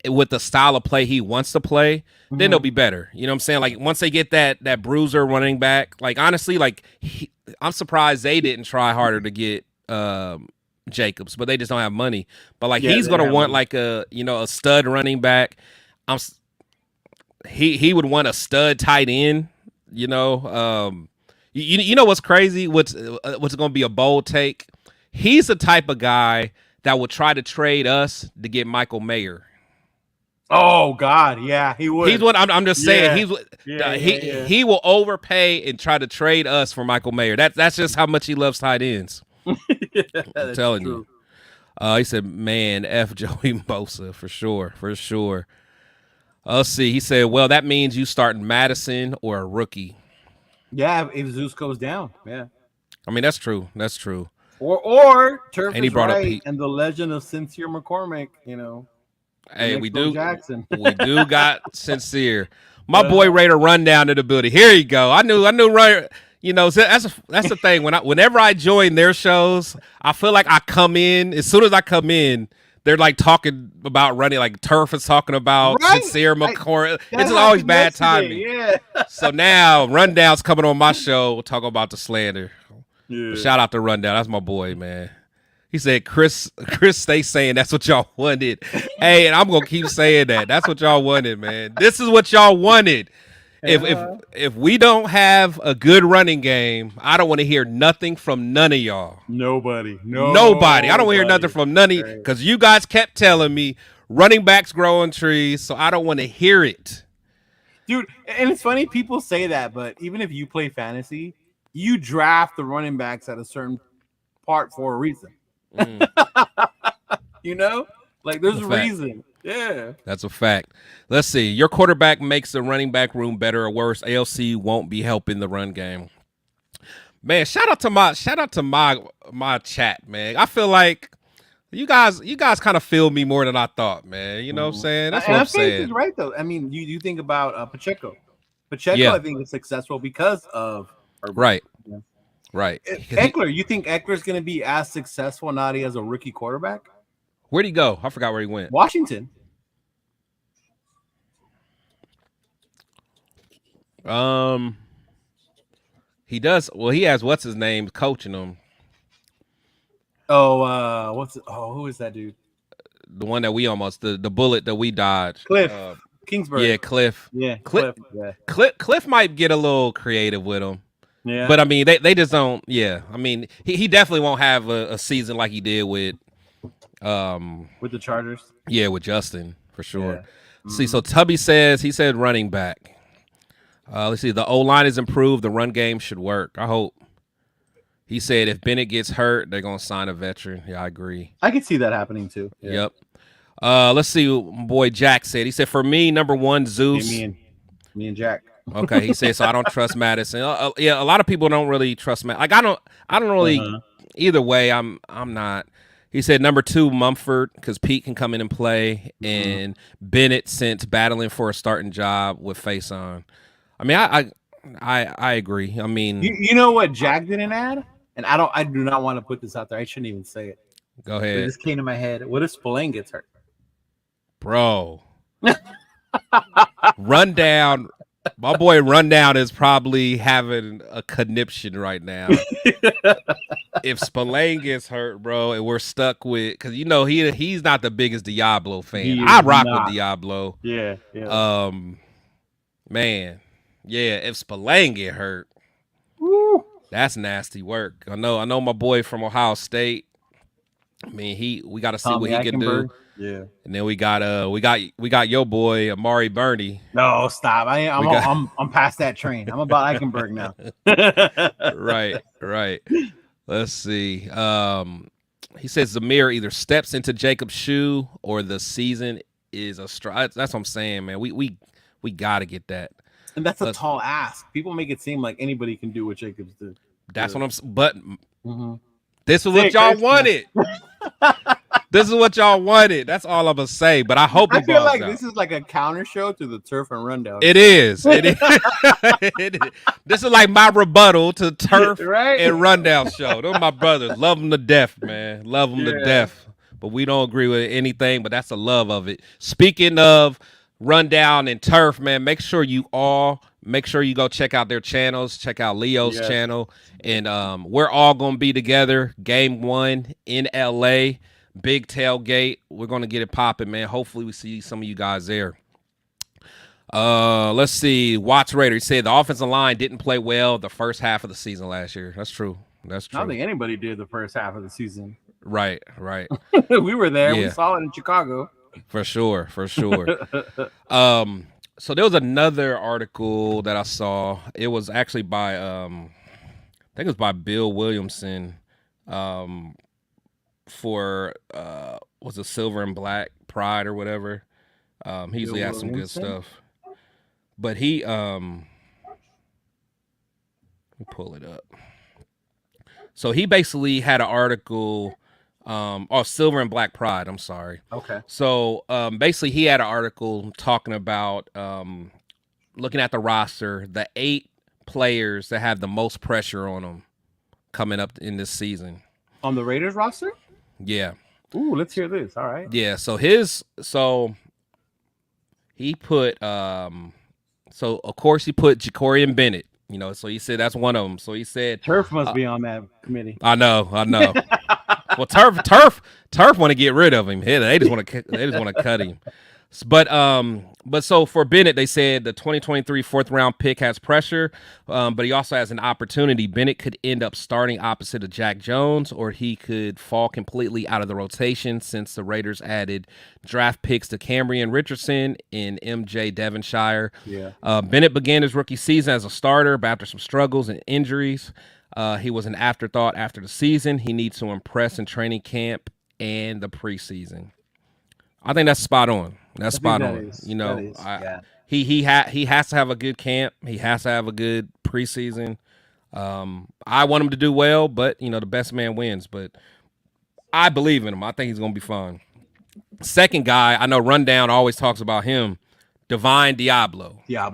with the style of play he wants to play, then they'll be better. You know what I'm saying? Like once they get that bruiser running back, like honestly, like I'm surprised they didn't try harder to get Jacobs, but they just don't have money. But like he's gonna want like a stud running back. He would want a stud tight end. You know what's crazy? What's going to be a bold take? He's the type of guy that would try to trade us to get Michael Mayer. Oh God, yeah, he would. He's what I'm just saying. He will overpay and try to trade us for Michael Mayer. That's just how much he loves tight ends. I'm telling you. He said, "Man, F Joey Bosa for sure." Let's see. He said, "Well, that means you starting Madison or a rookie." Yeah, if Zeus goes down, yeah. I mean, that's true. Or Turf and he is brought right, up and the legend of Sincere McCormick. Hey, we do. Jackson. We do got Sincere. My boy Raider Rundown to the building. Here you go. I knew. Right. That's the thing. Whenever I join their shows, I feel like I come in. As soon as I come in, they're like talking about running, like Turf is talking about Sincere McCormick. It's just always bad timing. Yeah. So now Rundown's coming on my show talking about the slander. Yeah. Shout out to Rundown. That's my boy, man. He said, Chris stay saying that's what y'all wanted. Hey, and I'm gonna keep saying that. That's what y'all wanted, man. This is what y'all wanted. If we don't have a good running game, I don't want to hear nothing from none of y'all. Nobody. I don't want to hear nothing from none of you because you guys kept telling me running backs grow on trees, so I don't want to hear it. Dude, and it's funny people say that, but even if you play fantasy, you draft the running backs at a certain part for a reason. Like there's a reason. Yeah. That's a fact. Let's see. Your quarterback makes the running back room better or worse. ALC won't be helping the run game. Man, shout out to my chat, man. I feel like you guys kind of feel me more than I thought, man. You know what I'm saying? That's what I'm saying. He's right though. I mean, you think about Pacheco. I think is successful because of Herbert. Right. Yeah. Right. Eckler, you think Eckler's going to be as successful now that he has a rookie quarterback? Where'd he go? I forgot where he went. Washington. He does. Well, he has what's his name coaching him. Oh, who is that dude? The one that we almost the bullet that we dodged. Cliff Kingsbury. Yeah, Cliff. Yeah, Cliff. Yeah. Cliff might get a little creative with him. Yeah. But I mean, they just don't. Yeah, I mean, he definitely won't have a season like he did with the Chargers. Yeah, with Justin for sure. Yeah. Mm-hmm. See, so Tubby said running back. Let's see. The O-line is improved. The run game should work. I hope. He said if Bennett gets hurt, they're gonna sign a veteran. Yeah, I agree. I could see that happening too. Yeah. Yep. Let's see what my boy Jack said. He said for me, number one, Zeus. Me and Jack. Okay, he said so. I don't trust Madison. Yeah, a lot of people don't really trust Madison. Like I don't really. Either way, I'm not. He said number two, Mumford, because Pete can come in and play, and Bennett since battling for a starting job with face on. I mean, I agree. I mean, you know what Jack didn't add, and I do not want to put this out there. I shouldn't even say it. Go ahead. It just came to my head. What if Spillane gets hurt, bro? Rundown. My boy Rundown is probably having a conniption right now. If Spillane gets hurt, bro, and we're stuck with, because you know he's not the biggest Diablo fan. I rock with Diablo. Yeah. Man, yeah. If Spillane get hurt, that's nasty work. I know my boy from Ohio State. I mean, we got to see what he can do. Yeah, and then we got your boy Amari Burney. No, stop! I'm past that train. I'm about Eichenberg now. Right. Let's see. He says Zamir either steps into Jacob's shoe or the season is a stride. That's what I'm saying, man. We got to get that. And that's a tall ask. People make it seem like anybody can do what Jacobs did. That's what I'm saying. But this is what y'all wanted. This is what y'all wanted. That's all I'm gonna say. But I hope I feel like this is like a counter show to the Turf and Rundown. It is. It is. This is like my rebuttal to Turf and Rundown show. Those are my brothers. Love them to death, man. Love them to death. But we don't agree with anything. But that's the love of it. Speaking of Rundown and Turf, man, make sure you go check out their channels. Check out Leo's channel, and we're all gonna be together. Game 1 in LA. Big tailgate. We're going to get it popping, man. Hopefully we see some of you guys there. Let's see. Watts Raider, he said the offensive line didn't play well the first half of the season last year. That's true. I don't think anybody did the first half of the season. Right. We were there. Yeah. We saw it in Chicago. For sure. So there was another article that I saw. It was actually by I think it was by Bill Williamson. For was it Silver and Black Pride or whatever. He usually has some good stuff. But he let me pull it up. So he basically had an article Silver and Black Pride, I'm sorry. Okay. So basically he had an article talking about looking at the roster, the 8 players that have the most pressure on them coming up in this season. On the Raiders roster? Yeah. Ooh, let's hear this. All right. Yeah. So he put so of course he put Ja'Cory and Bennett. You know, so he said that's one of them. So he said Turf must be on that committee. I know. Well, Turf want to get rid of him. They just want to cut him. But so for Bennett, they said the 2023 4th round pick has pressure, but he also has an opportunity. Bennett could end up starting opposite of Jack Jones, or he could fall completely out of the rotation since the Raiders added draft picks to Camryn Richardson and MJ Devonshire. Yeah. Bennett began his rookie season as a starter, but after some struggles and injuries, he was an afterthought after the season. He needs to impress in training camp and the preseason. I think that's spot on. That's spot on. You know, he has to have a good camp. He has to have a good preseason. I want him to do well, but you know, the best man wins. But I believe in him. I think he's gonna be fine. Second guy, I know Rundown always talks about him, Divine Diablo. Yeah.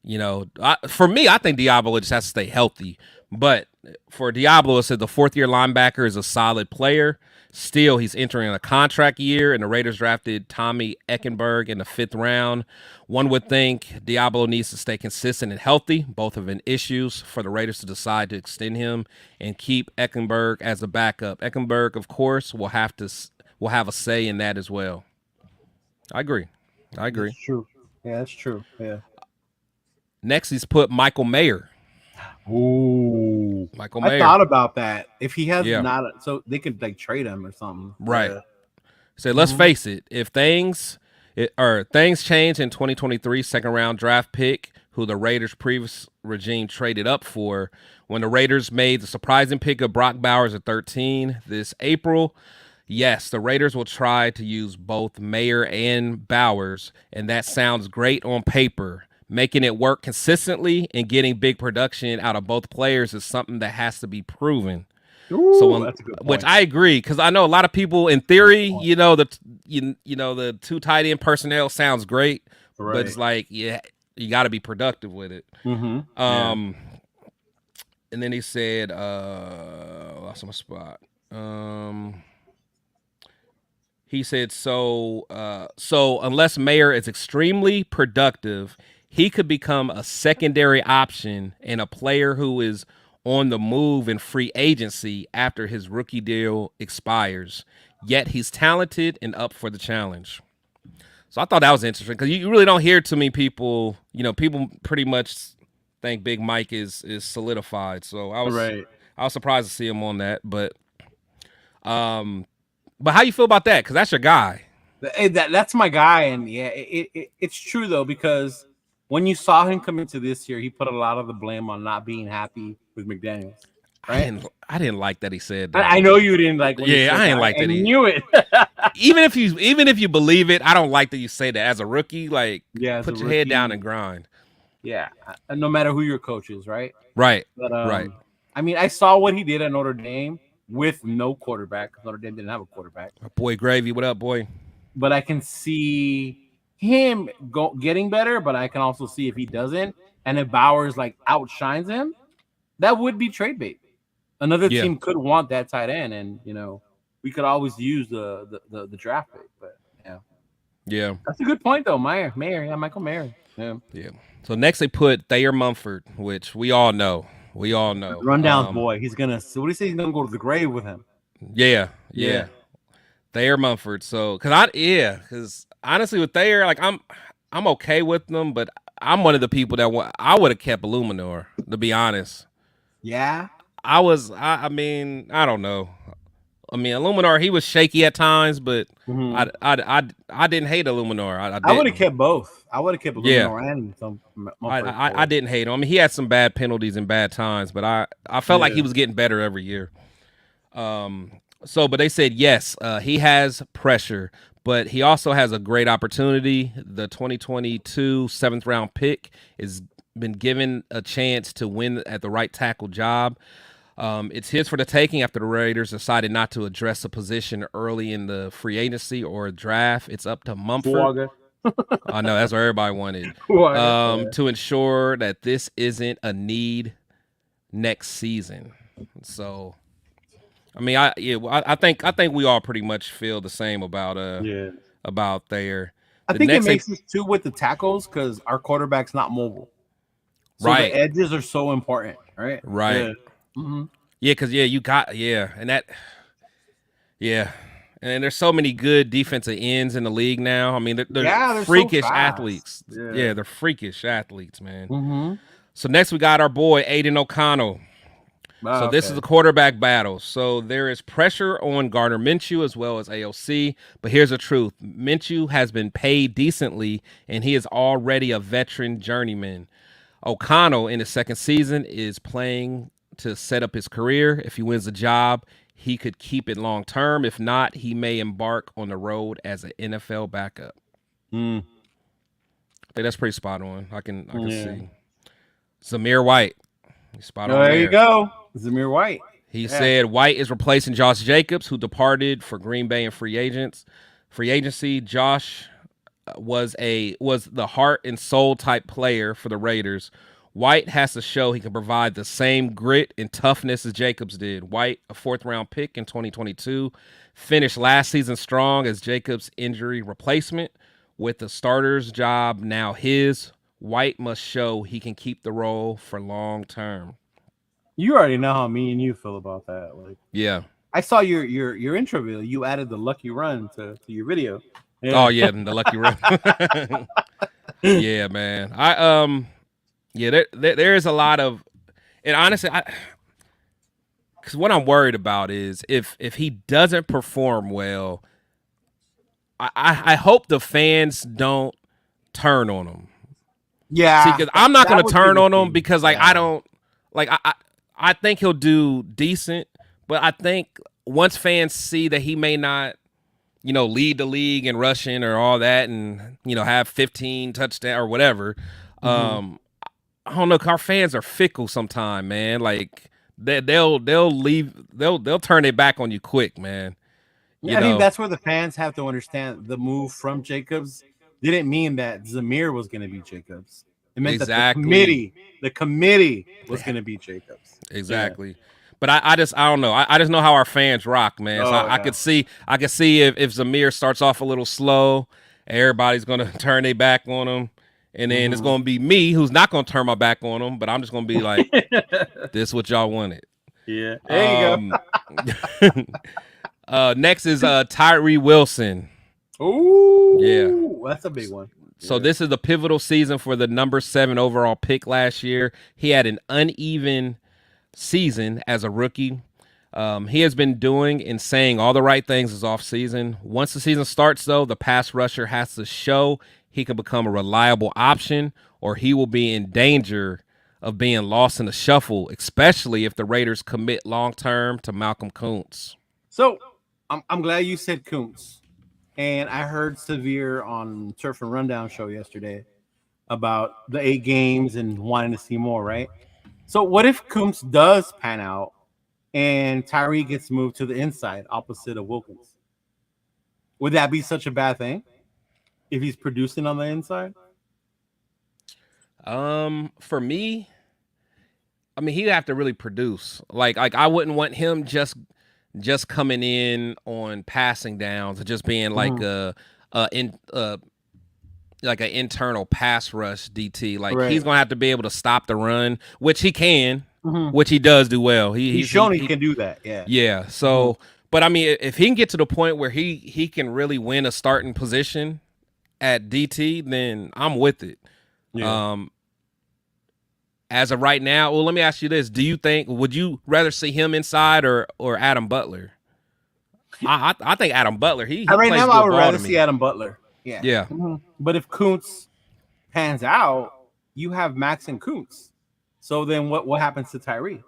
You know, for me, I think Diablo just has to stay healthy. But for Diablo, it said the 4th-year linebacker is a solid player. Still, he's entering a contract year, and the Raiders drafted Tommy Eckenberg in the 5th round. One would think Diablo needs to stay consistent and healthy. Both have been issues for the Raiders to decide to extend him and keep Eckenberg as a backup. Eckenberg, of course, will have a say in that as well. I agree. That's true. Yeah, that's true. Yeah. Next, he's put Michael Mayer. Ooh, Michael Mayer. I thought about that. If he has Yeah. not, so they could like trade him or something. Right. Yeah. So let's face it. If things change in 2023 second round draft pick, who the Raiders' previous regime traded up for, when the Raiders made the surprising pick of Brock Bowers at 13 this April, yes, the Raiders will try to use both Mayer and Bowers, and that sounds great on paper. Making it work consistently and getting big production out of both players is something that has to be proven. Ooh, that's a good point. Which I agree, because I know a lot of people in theory, the 2 tight end personnel sounds great, Right. but it's like, yeah, you got to be productive with it. Mm-hmm. And then he said, lost my spot. He said, so unless Mayer is extremely productive, he could become a secondary option and a player who is on the move in free agency after his rookie deal expires. Yet he's talented and up for the challenge. So I thought that was interesting, because you really don't hear too many people. People pretty much think Big Mike is solidified. So I was surprised to see him on that. But how you feel about that? Because that's your guy. That's my guy, and yeah, it's true though, because when you saw him come into this year, he put a lot of the blame on not being happy with McDaniels. Right? I didn't like that he said that. I know you didn't like. When Yeah, I didn't like that. I knew it. even if you believe it, I don't like that you say that as a rookie. Like, Yeah, as put a your head rookie. down and grind. Yeah, no matter who your coach is, right? Right. But Right. I mean, I saw what he did at Notre Dame with no quarterback, because Notre Dame didn't have a quarterback. Boy Gravy, what up, boy? But I can see him getting better, but I can also see if he doesn't, and if Bowers like outshines him, that would be trade bait. Another team could want that tight end, and we could always use the draft bait. But Yeah. that's a good point though. Mayer, Michael Mayer. Yeah. So next they put Thayer Mumford, which we all know. Rundown's boy. He's gonna. So what do you say? He's gonna go to the grave with him. Yeah. Thayer Mumford. So because honestly with Thayer, like I'm okay with them, but I'm one of the people that I would have kept Illuminor, to be honest. Yeah. I mean, I don't know. I mean, Illuminor, he was shaky at times, but I didn't hate Illuminor. I would have kept both. I would have kept Illuminor and some. I didn't hate him. I mean, he had some bad penalties and bad times, but I felt like he was getting better every year. But they said yes, he has pressure, but he also has a great opportunity. The 2022 7th round pick has been given a chance to win at the right tackle job. It's his for the taking after the Raiders decided not to address a position early in the free agency or draft. It's up to Mumford. I know that's what everybody wanted. To ensure that this isn't a need next season. So, I mean, I think we all pretty much feel the same about Thayer. I think it makes us too with the tackles, because our quarterback's not mobile. So right. The edges are so important, right? Right. Yeah. Mm-hmm. Yeah, because and there's so many good defensive ends in the league now. I mean, they're freakish athletes. Yeah, they're freakish athletes, man. Mm-hmm. So next we got our boy Aiden O'Connell. So this is a quarterback battle. So there is pressure on Gardner Minshew as well as AOC. But here's the truth: Minshew has been paid decently, and he is already a veteran journeyman. O'Connell in his second season is playing to set up his career. If he wins the job, he could keep it long term. If not, he may embark on the road as an NFL backup. I think that's pretty spot on. I can see. Zamir White. Spot on. There you go. Zamir White. He said White is replacing Josh Jacobs, who departed for Green Bay in free agency. Josh was the heart and soul type player for the Raiders. White has to show he can provide the same grit and toughness as Jacobs did. White, a 4th-round pick in 2022, finished last season strong as Jacobs' injury replacement. With the starter's job now his, White must show he can keep the role for long term. You already know how me and you feel about that. Like, yeah, I saw your intro video. You added the lucky run to your video. Yeah. Oh yeah, the lucky run. Yeah, man. There is a lot of, and honestly, because what I'm worried about is if he doesn't perform well, I hope the fans don't turn on him. Yeah, because I'm not going to turn on him because I don't like I think he'll do decent, but I think once fans see that he may not, lead the league in rushing or all that, and have 15 touchdowns or whatever. I don't know. Our fans are fickle sometimes, man. Like they'll turn it back on you quick, man. I think that's where the fans have to understand the move from Jacobs didn't mean that Zamir was going to be Jacobs. It meant that the committee was going to be Jacobs. Exactly. Yeah. But I don't know. I just know how our fans rock, man. So I could see if Zamir starts off a little slow, everybody's going to turn their back on him. And then it's going to be me who's not going to turn my back on him, but I'm just going to be like, this is what y'all wanted. Yeah. There you go. Next is Tyree Wilson. Ooh. Yeah. That's a big one. So this is the pivotal season for the number 7 overall pick last year. He had an uneven season as a rookie. He has been doing and saying all the right things this offseason. Once the season starts, though, the pass rusher has to show he can become a reliable option, or he will be in danger of being lost in the shuffle, especially if the Raiders commit long-term to Malcolm Kuntz. So I'm glad you said Kuntz. And I heard Severe on Turf and Rundown show yesterday about the 8 games and wanting to see more, right? So what if Kuntz does pan out and Tyree gets moved to the inside opposite of Wilkins? Would that be such a bad thing if he's producing on the inside? For me, I mean, he'd have to really produce. Like I wouldn't want him just coming in on passing downs and just being like like an internal pass rush DT. Like he's gonna have to be able to stop the run, which he can, which he does do well. He's shown he can do that. Yeah. Yeah. So, but I mean, if he can get to the point where he can really win a starting position at DT, then I'm with it. Yeah. As of right now, well, let me ask you this: would you rather see him inside or Adam Butler? I think Adam Butler. He right now I would rather see Adam Butler. Yeah. Yeah. But if Kuntz pans out, you have Max and Kuntz. So then what happens to Tyree?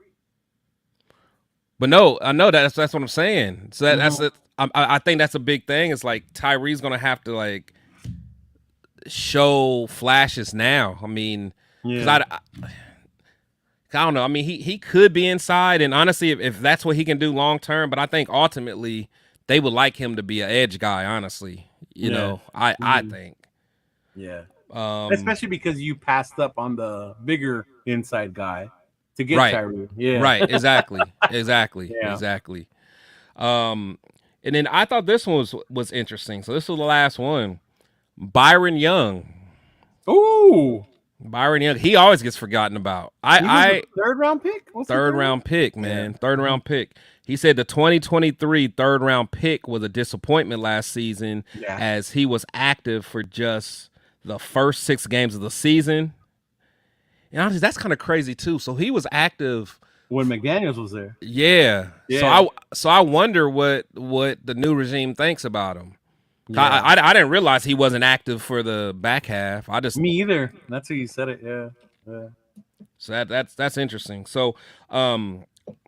But no, I know that's what I'm saying. So that's it. I think that's a big thing. It's like Tyree's gonna have to like show flashes now. I mean, because I don't know. I mean, he could be inside, and honestly, if that's what he can do long term, but I think ultimately they would like him to be an edge guy. Honestly, you know, I think. Yeah. Especially because you passed up on the bigger inside guy to get Tyree. Yeah. Right. Exactly. Exactly. And then I thought this one was interesting. So this was the last one. Byron Young. Ooh. Byron Young, he always gets forgotten about. Third round pick? Third round pick, man. Third round pick. He said the 2023 third round pick was a disappointment last season as he was active for just the first 6 games of the season. And honestly, that's kind of crazy too. So he was active when McDaniels was there. Yeah. So I wonder what the new regime thinks about him. Yeah. I didn't realize he wasn't active for the back half. Me either. That's who you said it. Yeah. So that's interesting. So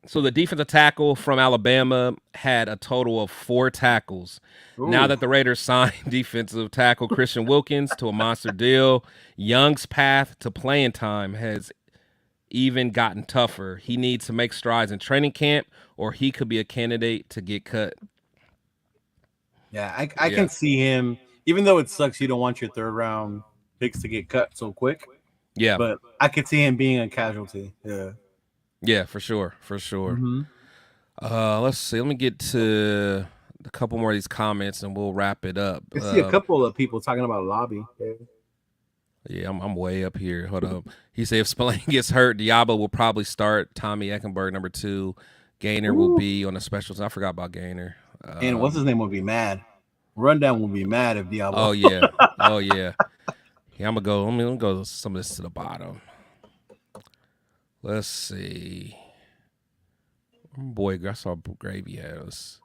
so the defensive tackle from Alabama had a total of 4 tackles. Ooh. Now that the Raiders signed defensive tackle Christian Wilkins to a monster deal, Young's path to playing time has even gotten tougher. He needs to make strides in training camp, or he could be a candidate to get cut. Yeah, I can see him, even though it sucks you don't want your third round picks to get cut so quick. Yeah. But I could see him being a casualty. Yeah. Yeah, for sure. For sure. Mm-hmm. Let's see. Let me get to a couple more of these comments and we'll wrap it up. I see a couple of people talking about lobby. Yeah, I'm way up here. Hold up. He said if Spillane gets hurt, Diablo will probably start. Tommy Eckenberg, number 2. Gainer will be on the specials. I forgot about Gainer. And what's his name will be mad. Rundown will be mad if Diablo. Oh yeah. Oh yeah. Yeah, I'm gonna go. Let me go some of this to the bottom. Let's see. Boy, I saw Gravy has.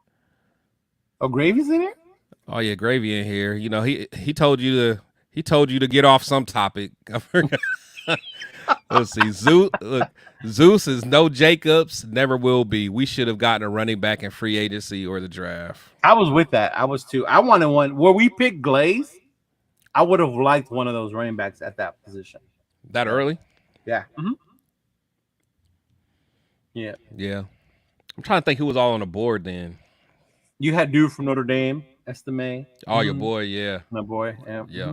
Oh, Gravy's in it? Oh yeah, Gravy in here. You know, he told you to get off some topic. I forgot. Let's see. Zeus is no Jacobs, never will be. We should have gotten a running back in free agency or the draft. I was with that. I was too. I wanted one where we picked Glaze. I would have liked one of those running backs at that position. That early? Yeah. Mm-hmm. Yeah. Yeah. I'm trying to think who was all on the board then. You had dude from Notre Dame, Estime. Oh, your boy, yeah. My boy. Yeah. Yeah.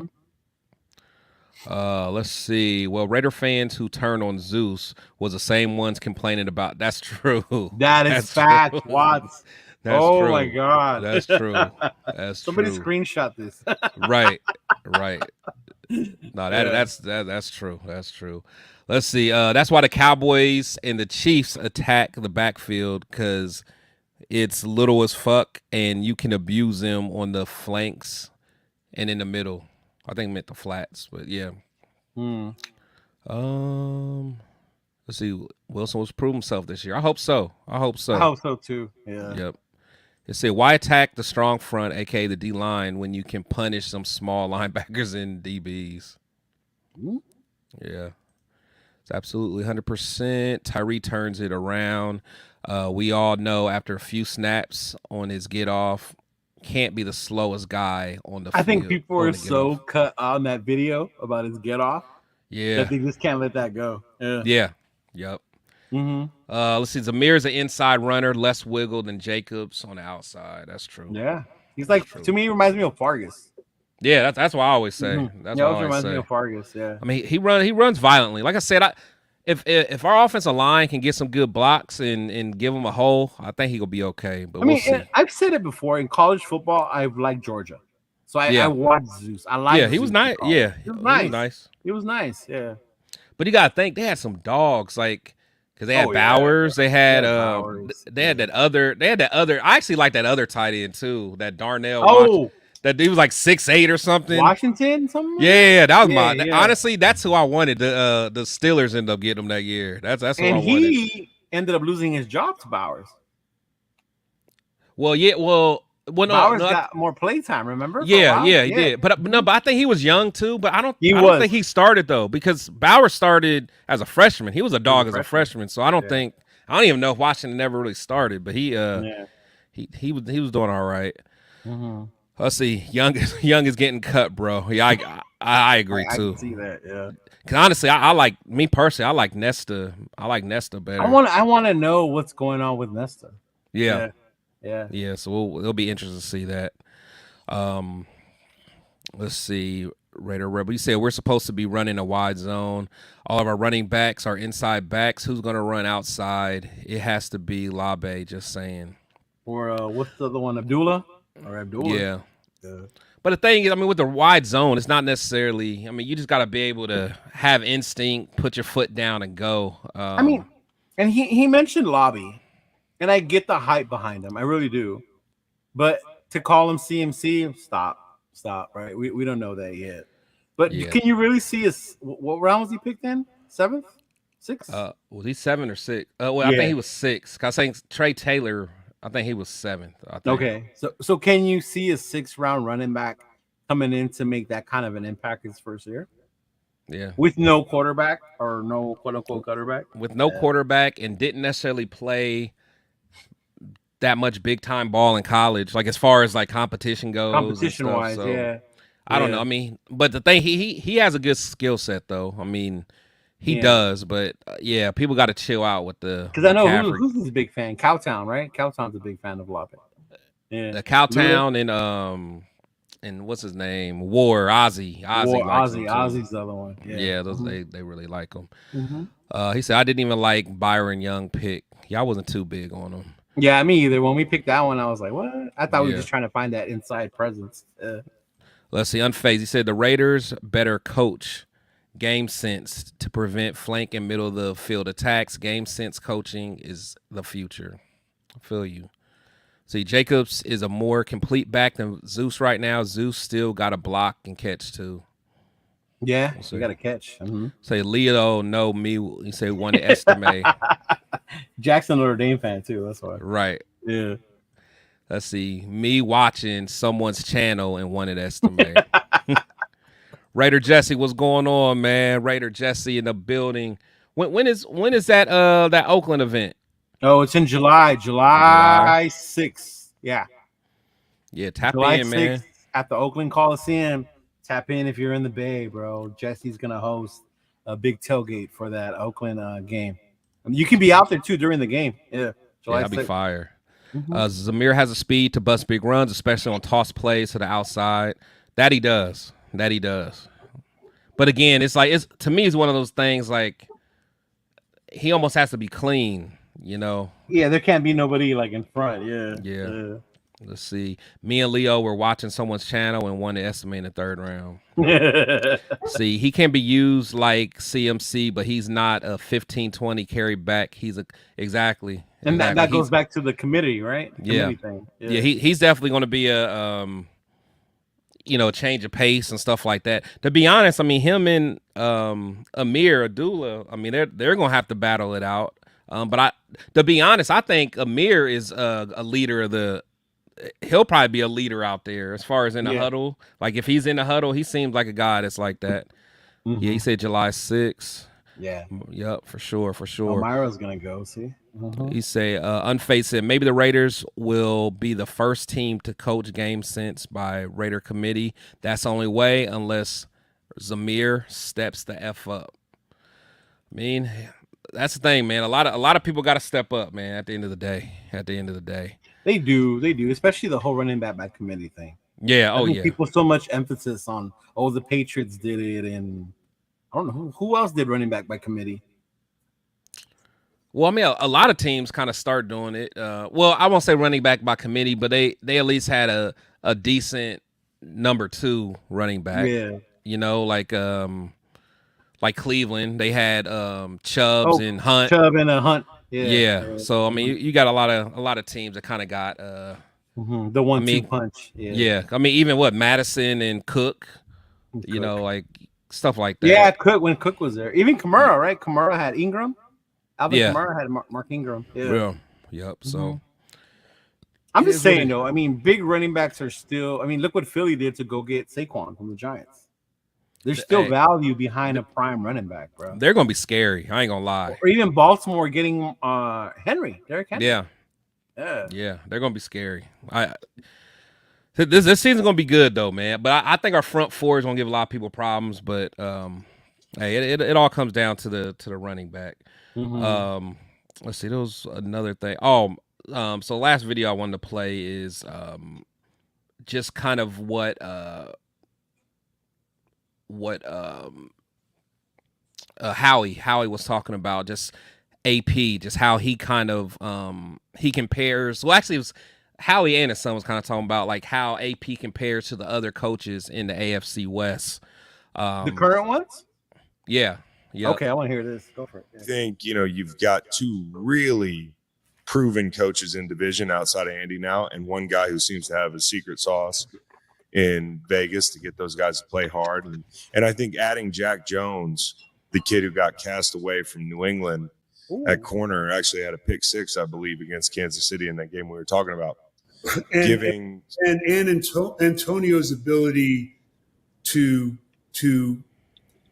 Mm-hmm. Let's see. Well, Raider fans who turned on Zeus was the same ones complaining about. That's true. That is fact, Watts. That's oh true. My God. That's true. That's Somebody true. screenshot this. Right. No, that's true. That's true. Let's see. That's why the Cowboys and the Chiefs attack the backfield because it's little as fuck and you can abuse them on the flanks and in the middle. I think meant the flats, but yeah. Let's see. Wilson was prove himself this year. I hope so. I hope so too. Yeah. Yep. It said, why attack the strong front, aka the D line, when you can punish some small linebackers and DBs? Yeah. It's absolutely 100%. Tyree turns it around. We all know after a few snaps on his get off, can't be the slowest guy on the field. I think people are so cut on that video about his get off. Yeah. That they just can't let that go. Yeah. Yep. Mm-hmm. Let's see. Zamir's an inside runner, less wiggle than Jacobs on the outside. That's true. Yeah. He's like, to me, he reminds me of Fargus. Yeah, that's what I always say. Mm-hmm. That's what I always reminds say. me of Fargus. Yeah. I mean, he runs violently. Like I said, if our offensive line can get some good blocks and give him a hole, I think he will be okay. But we'll see. I've said it before. In college football, I like Georgia, so I watched Zeus. I like. Yeah, he was nice. Yeah, he was nice. He was nice. Yeah. But you gotta think they had some dogs, like because they had Bowers. They had they had that other. I actually like that other tight end too. That Darnell. That he was like 6'8" or something. Washington, something. Yeah, that was honestly, that's who I wanted. The Steelers ended up getting him that year. That's what I wanted. And he ended up losing his job to Bowers. Well, Bowers got more playtime. Remember? Yeah, he did. But I think he was young too. But I don't think he started though because Bowers started as a freshman. He was a dog as a freshman, so I don't even know if Washington never really started. But he was doing all right. Mm-hmm. Let's see. Young is getting cut, bro. Yeah, I agree too. I can see that. Yeah. Cause honestly, I like me personally. I like Nesta. I like Nesta better. I want to know what's going on with Nesta. Yeah. So it'll be interesting to see that. Let's see. Raider Rebel. You said we're supposed to be running a wide zone. All of our running backs are inside backs. Who's going to run outside? It has to be Labe. Just saying. Or what's the other one? Abdullah. Yeah. But the thing is, I mean, with the wide zone, it's not necessarily. I mean, you just got to be able to have instinct, put your foot down, and go. I mean, and he mentioned Lobby, and I get the hype behind him. I really do. But to call him CMC, stop. Right? We don't know that yet. But can you really see what round was he picked in? 7th, 6th? Was he 7 or 6? I think he was 6. Cause I think Trey Taylor. I think he was 7th. Okay, so can you see a 6th round running back coming in to make that kind of an impact his first year? Yeah, with no quarterback or no quote unquote quarterback. With no quarterback and didn't necessarily play that much big time ball in college, like as far as like competition goes. Competition wise, so, I don't know. I mean, but the thing he has a good skill set though. I mean. He does, but people got to chill out with the. Because I know who's a big fan. Cowtown, right? Cowtown's a big fan of Lopez. Yeah, the Cowtown and what's his name? Ozzy likes him too. Ozzy's the other one. Yeah, those they really like him. Mm-hmm. He said I didn't even like Byron Young pick. Yeah, I wasn't too big on him. Yeah, me either. When we picked that one, I was like, what? I thought we were Yeah. just trying to find that inside presence. Let's see, Unfazed. He said the Raiders better coach game sense to prevent flank and middle of the field attacks. Game sense coaching is the future. I feel you. See, Jacobs is a more complete back than Zeus right now. Zeus still got a block and catch too. Yeah, you got to catch. Mm-hmm. Say Leo, no me. You say one to estimate. Jackson Notre Dame fan too. That's why. Right. Yeah. Let's see. Me watching someone's channel and wanted to estimate. Raider Jesse, what's going on, man? Raider Jesse in the building. When is that that Oakland event? Oh, it's in July 6th. Yeah. Yeah, tap July in, 6th, man. At the Oakland Coliseum. Tap in if you're in the Bay, bro. Jesse's gonna host a big tailgate for that Oakland game. I mean, you can be out there too during the game. Yeah, July 6th. That'd be fire. Mm-hmm. Zamir has a speed to bust big runs, especially on toss plays to the outside. That he does. But again, to me, it's one of those things like he almost has to be clean, you know. Yeah, there can't be nobody like in front. Yeah. Let's see. Me and Leo were watching someone's channel and wanted to estimate in the third round. See, he can be used like CMC, but he's not a 15-20 carry back. He's exactly. And that goes back to the committee, right? Committee thing. Yeah. He's definitely going to be a change of pace and stuff like that. To be honest, I mean, him and Amir Abdullah, I mean, they're going to have to battle it out. But to be honest, I think Amir is a leader of the. He'll probably be a leader out there as far as in the huddle. Like if he's in the huddle, he seems like a guy that's like that. Mm-hmm. Yeah, he said July 6th. Yeah. Yep, for sure. Myra's gonna go. See. Mm-hmm. He say Unfaced said maybe the Raiders will be the first team to coach game sense by Raider committee. That's the only way unless Zamir steps the F up. I mean, that's the thing, man. A lot of people got to step up, man. At the end of the day. They do, especially the whole running back by committee thing. Yeah, people so much emphasis on the Patriots did it, and I don't know who else did running back by committee. Well, I mean, a lot of teams kind of start doing it. Well, I won't say running back by committee, but they at least had a decent number 2 running back. Yeah, you know, like Cleveland, they had Chubbs and Hunt. Chubb and a Hunt. Yeah. So I mean, you got a lot of teams that kind of got the 1-2 punch. Yeah. I mean, even Madison and Cook, you know, like stuff like that. Yeah, Cook when Cook was there. Even Kamara, right? Kamara had Ingram. Alvin Kamara had Mark Ingram. Yeah. Yep. So I'm just saying though. I mean, big running backs are still. I mean, look what Philly did to go get Saquon from the Giants. There's still value behind a prime running back, bro. They're gonna be scary. I ain't gonna lie. Or even Baltimore getting Derrick Henry. Yeah. They're gonna be scary. This season's gonna be good though, man. But I think our front four is gonna give a lot of people problems. But hey, it all comes down to the running back. Mm-hmm. Let's see. There was another thing. So last video I wanted to play is just kind of what Howie was talking about, just AP, just how he kind of he compares. Well, actually, it was Howie and his son was kind of talking about like how AP compares to the other coaches in the AFC West. The current ones? Yeah. Okay, I want to hear this. Go for it. Yeah. I think you've got 2 really proven coaches in division outside of Andy now, and one guy who seems to have a secret sauce in Vegas to get those guys to play hard. And I think adding Jack Jones, the kid who got cast away from New England at corner, actually had a pick 6, I believe, against Kansas City in that game we were talking about. And Antonio's ability to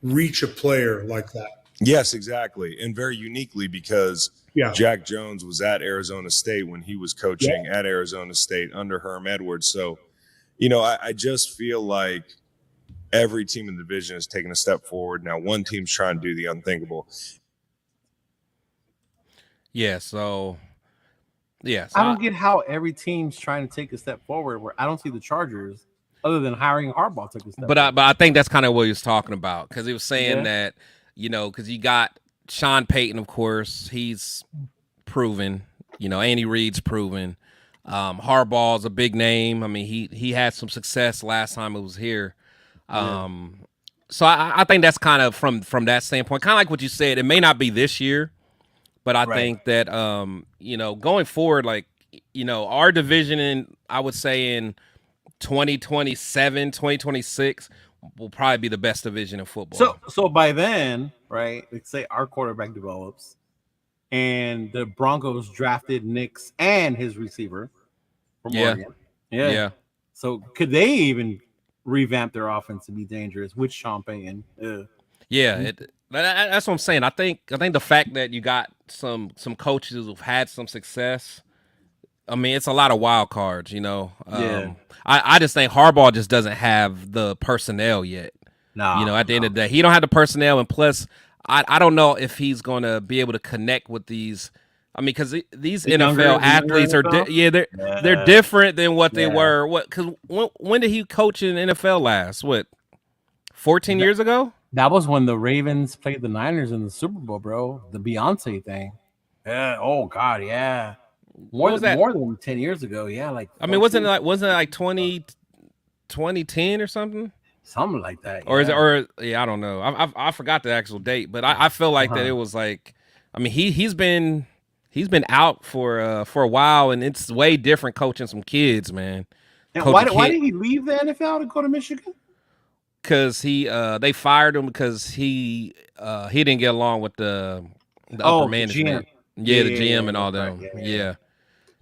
reach a player like that. Yes, exactly. And very uniquely because Jack Jones was at Arizona State when he was coaching at Arizona State under Herm Edwards. So, I just feel like every team in the division is taking a step forward. Now, one team's trying to do the unthinkable. Yeah, so I don't get how every team's trying to take a step forward where I don't see the Chargers other than hiring Harbaugh took a step. But I think that's kind of what he was talking about, because he was saying Yeah. that, because you got Sean Payton, of course, he's proven. Andy Reid's proven. Harbaugh's a big name. I mean, he had some success last time it was here. So I think that's kind of from that standpoint, kind of like what you said. It may not be this year, but I think that going forward, like our division I would say in 2027, 2026 will probably be the best division in football. So by then, right? Let's say our quarterback develops, and the Broncos drafted Nix and his receiver from Oregon. Yeah. So could they even revamp their offense to be dangerous with Sean Payton? That's what I'm saying. I think the fact that you got some coaches who've had some success, I mean, it's a lot of wild cards, I just think Harbaugh just doesn't have the personnel yet. At the end of the day, he don't have the personnel, and plus, I don't know if he's going to be able to connect with these. I mean, because these NFL athletes are, they're different than what they were. Because when did he coach in NFL last? 14 years ago? That was when the Ravens played the Niners in the Super Bowl, bro. The Beyonce thing. Yeah. Oh God. Yeah. More than 10 years ago. Yeah. Like, I mean, wasn't it like 2010 or something? Something like that. Or is it? I don't know. I forgot the actual date, but I feel like that it was like. I mean, he's been out for a while, and it's way different coaching some kids, man. And why did he leave the NFL to go to Michigan? Because they fired him because he didn't get along with the upper management. The GM and all them.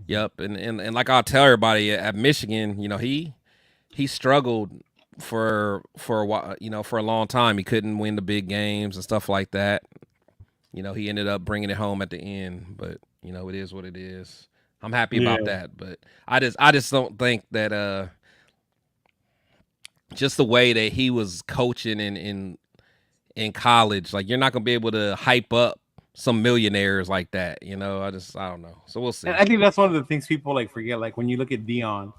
Yep. And like I'll tell everybody at Michigan, he struggled for a while, for a long time. He couldn't win the big games and stuff like that. He ended up bringing it home at the end, but it is what it is. I'm happy about that, but I just don't think that just the way that he was coaching in college, like, you're not gonna be able to hype up some millionaires like that. I don't know. So we'll see. And I think that's one of the things people forget. Like, when you look at Dion,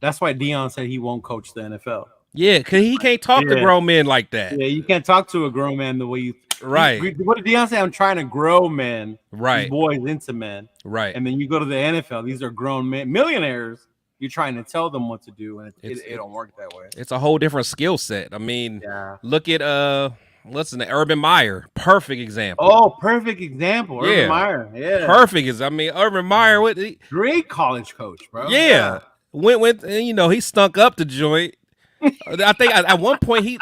that's why Dion said he won't coach the NFL. Yeah, because he can't talk to grown men like that. Yeah, you can't talk to a grown man the way you. Right. What did Dion say? I'm trying to grow men. Right. These boys into men. Right. And then you go to the NFL. These are grown men, millionaires. You're trying to tell them what to do, and it don't work that way. It's a whole different skill set. I mean, look at Urban Meyer. Perfect example. Oh, perfect example. Urban Meyer. Yeah. Perfect. Urban Meyer. Great college coach, bro. Yeah. Went he stunk up the joint. I think at one point he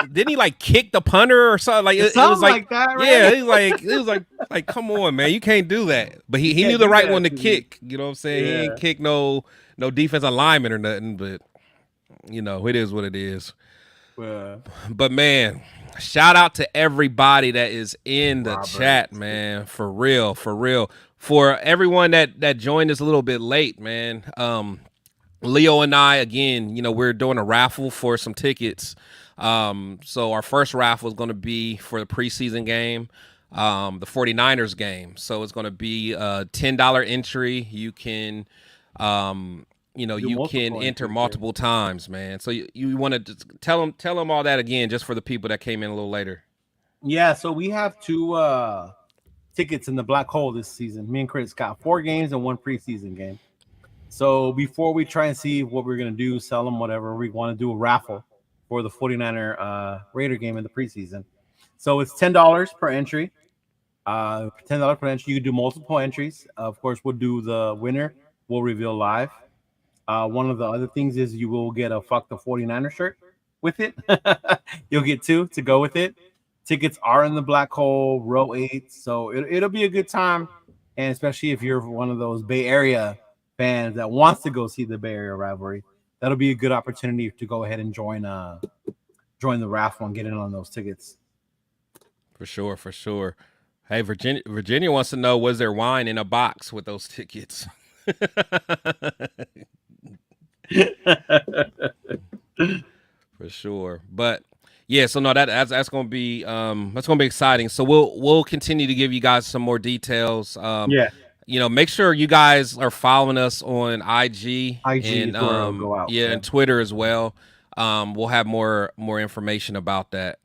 kick the punter or something. Like, it was like that, right? Yeah, it was like come on, man, you can't do that. But he knew the right one to kick. You know what I'm saying? Yeah. He ain't kick no defensive lineman or nothing, but it is what it is. But man, shout out to everybody that is in the chat, man. For real. For everyone that joined us a little bit late, man. Leo and I, again, we're doing a raffle for some tickets. So our first raffle is going to be for the preseason game, the 49ers game. So it's going to be a $10 entry. You can, you can enter multiple times, man. So you want to just tell them all that again, just for the people that came in a little later. Yeah. So we have 2 tickets in the black hole this season. Me and Chris got 4 games and 1 preseason game. So before we try and see what we're going to do, sell them, whatever, we want to do a raffle for the 49er Raider game in the preseason. So it's $10 per entry. $10 per entry. You can do multiple entries. Of course, we'll do the winner. We'll reveal live. One of the other things is you will get a Fuck the 49er shirt with it. You'll get 2 to go with it. Tickets are in the black hole, row 8. So it'll be a good time. And especially if you're one of those Bay Area fans that wants to go see the Bay Area rivalry, that'll be a good opportunity to go ahead and join the raffle and get in on those tickets. For sure. Hey, Virginia wants to know, was there wine in a box with those tickets? For sure. But yeah, so no, that's gonna be exciting. So we'll continue to give you guys some more details. Make sure you guys are following us on IG and go out. and Twitter as well. we'll have more information about that.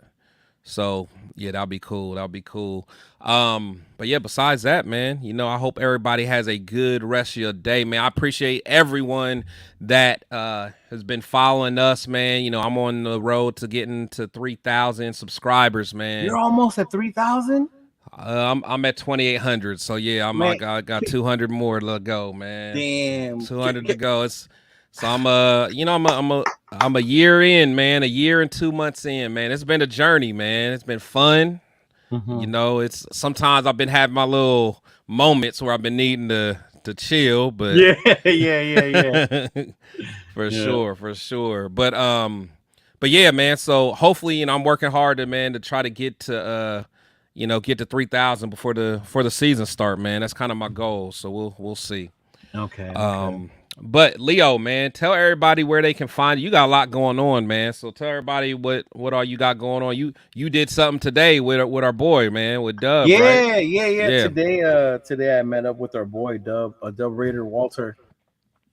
So yeah, that'll be cool. That'll be cool. But yeah, besides that, man, I hope everybody has a good rest of your day, man. I appreciate everyone that has been following us, man. I'm on the road to getting to 3,000 subscribers, man. You're almost at 3,000. I'm at 2,800. So yeah, I got 200 more to go, man. Damn, 200 to go. So I'm a year in, man. A year and 2 months in, man. It's been a journey, man. It's been fun. It's sometimes I've been having my little moments where I've been needing to chill, but yeah. for sure. But yeah, man. So hopefully, I'm working hard to try to get to get to 3,000 before the season start, man. That's kind of my goal. So we'll see. Okay. But Leo, man, tell everybody where they can find you. You got a lot going on, man. So tell everybody what all you got going on. You did something today with our boy, man, with Dub. Yeah, right? yeah. Today I met up with our boy Dub, Dub Raider Walter.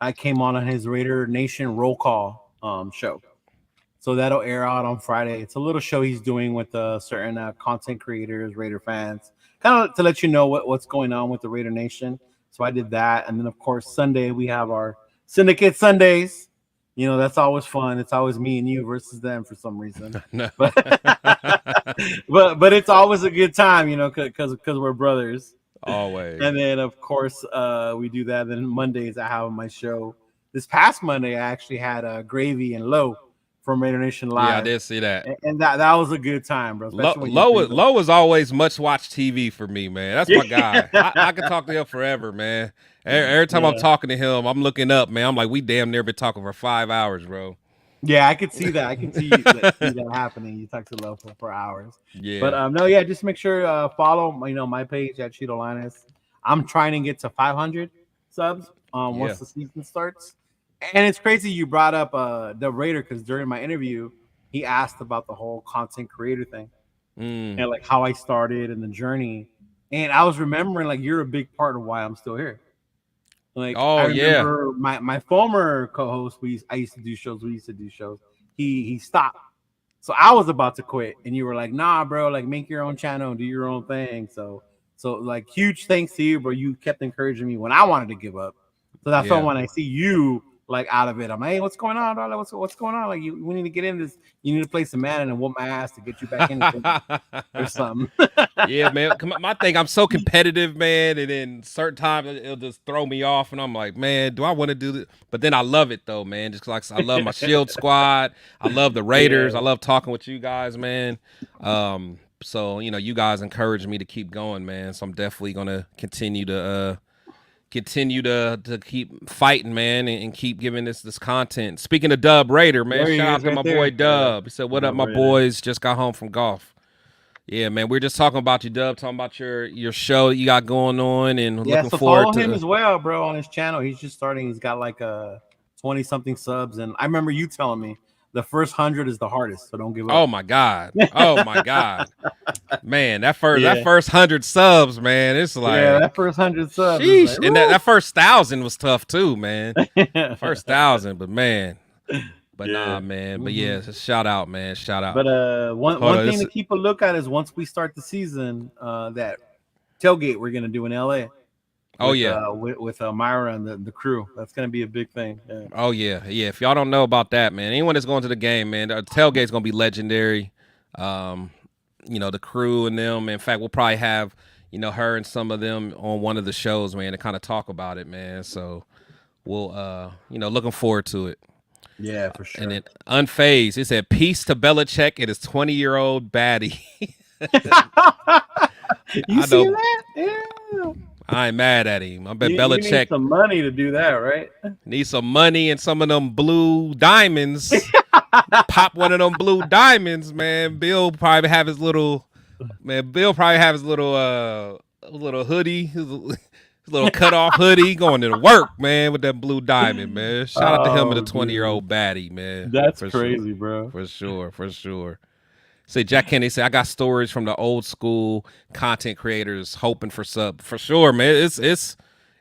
I came on his Raider Nation roll call show. So that'll air out on Friday. It's a little show he's doing with certain content creators, Raider fans, kind of to let you know what's going on with the Raider Nation. So I did that. And then, of course, Sunday we have our Syndicate Sundays. That's always fun. It's always me and you versus them for some reason. No. But it's always a good time, because we're brothers. Always. And then, of course, we do that. Then Mondays I have my show. This past Monday I actually had Gravy and Low from Raider Nation Live. Yeah, I did see that. And that was a good time, bro. Low is always much watch TV for me, man. That's my guy. I can talk to him forever, man. Every time I'm talking to him, I'm looking up, man. I'm like, we damn near been talking for 5 hours, bro. Yeah, I could see that. I can see that happening. You talk to Low for hours. Yeah. But just make sure follow my page at Cheeto Linus. I'm trying to get to 500 subs once the season starts. And it's crazy you brought up the Raider, because during my interview, he asked about the whole content creator thing and like how I started and the journey. And I was remembering like you're a big part of why I'm still here. Like, I remember my former co-host, I used to do shows. He stopped. So I was about to quit, and you were like, "Nah, bro, like make your own channel and do your own thing." So like huge thanks to you, bro. You kept encouraging me when I wanted to give up. So that's why when I see you like out of it, I'm like, hey, what's going on, dog? What's going on? Like, we need to get in this. You need to play some Madden and whoop my ass to get you back in or something. Yeah, man. My thing, I'm so competitive, man, and then certain times it'll just throw me off, and I'm like, man, do I want to do this? But then I love it though, man. Just like I love my Shield squad, I love the Raiders, I love talking with you guys, man. So you guys encourage me to keep going, man. So I'm definitely gonna continue to keep fighting, man, and keep giving this content. Speaking of Dub Raider, man, shout out to my boy Dub. He said, "What up, my boys? Just got home from golf." Yeah, man, we're just talking about you, Dub, talking about your show that you got going on, and looking forward follow to him as well, bro, on his channel. He's just starting. He's got like 20-something subs, and I remember you telling me the first 100 is the hardest, so don't give up. Oh my god, man, that first 100 subs, man, it's like that first 100 subs, sheesh. And that first 1,000 was tough too, man. First 1,000, but man. But nah, man. But yeah, shout out, man. Shout out. But one thing to keep a look at is once we start the season, that tailgate we're gonna do in LA. With Myra and the crew. That's gonna be a big thing. Yeah. Oh yeah. If y'all don't know about that, man, anyone that's going to the game, man, the tailgate's gonna be legendary. The crew and them. In fact, we'll probably have her and some of them on one of the shows, man, to kind of talk about it, man. So we'll looking forward to it. Yeah, for sure. And then Unfazed, it said, "Peace to Belichick and his 20-year-old baddie." You see that? Yeah. I ain't mad at him. I bet you Belichick need some money to do that, right? Need some money and some of them blue diamonds. Pop one of them blue diamonds, man. Bill probably have his little little hoodie, his little cutoff hoodie, going to work, man, with that blue diamond, man. Shout out to him and the 20-year-old baddie, man. That's crazy, bro. For sure. Say Jack Kennedy said, "I got stories from the old school content creators hoping for sub." For sure, man. It's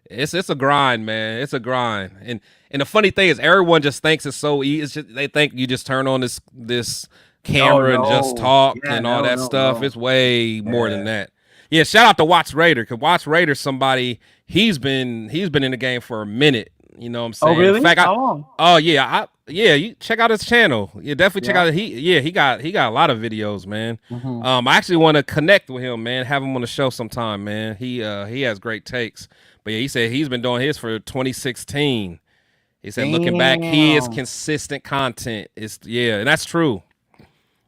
It's a grind, man. It's a grind. And the funny thing is, everyone just thinks it's so easy. It's just, they think you just turn on this camera and just talk and all that stuff. It's way more than that. Yeah, shout out to Watts Raider, because Watts Raider, somebody he's been in the game for a minute. You know what I'm saying? Oh, really? In fact, How long? Oh yeah, you check out his channel. You definitely check out he got a lot of videos, man. I actually want to connect with him, man. Have him on the show sometime, man. He has great takes. But yeah, he said he's been doing his for 2016. He said looking back, he is consistent content. And that's true.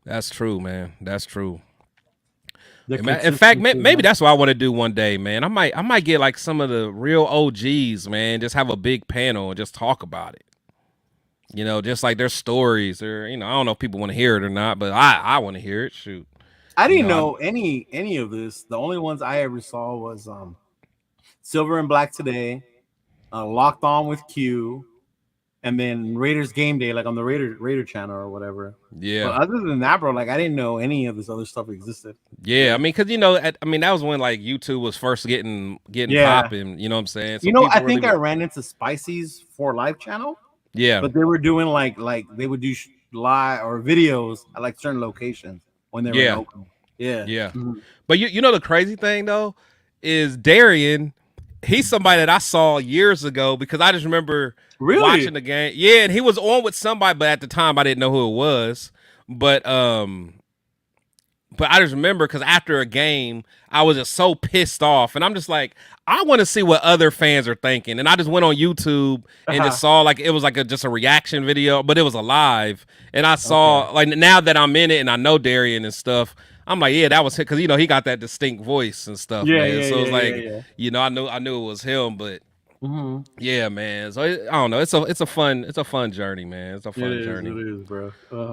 That's true, man. That's true. In fact, maybe that's what I want to do one day, man. I might get like some of the real OGs, man. Just have a big panel and just talk about it. You know, just like their stories, or I don't know if people want to hear it or not, but I want to hear it. Shoot, I didn't know any of this. The only ones I ever saw was Silver and Black Today, Locked On with Q, and then Raiders Game Day, like on the Raider channel or whatever. Yeah. But other than that, bro, like I didn't know any of this other stuff existed. Yeah, I mean, because that was when like YouTube was first getting popping. You know what I'm saying? So I think I ran into Spicy's For Life channel. Yeah, but they were doing like they would do live or videos at like certain locations when they were in Oakland. Yeah. Mm-hmm. But you know the crazy thing though is Darian. He's somebody that I saw years ago because I just remember watching the game. Yeah, and he was on with somebody, but at the time I didn't know who it was. But I just remember because after a game, I was just so pissed off, and I'm just like, I want to see what other fans are thinking, and I just went on YouTube and just saw like it was like just a reaction video, but it was alive, and I saw like now that I'm in it and I know Darian and stuff. I'm like, yeah, that was him because he got that distinct voice and stuff, man. So it's like, I knew it was him, but yeah, man. So I don't know. It's a fun journey, man. It's a fun journey. It is, bro.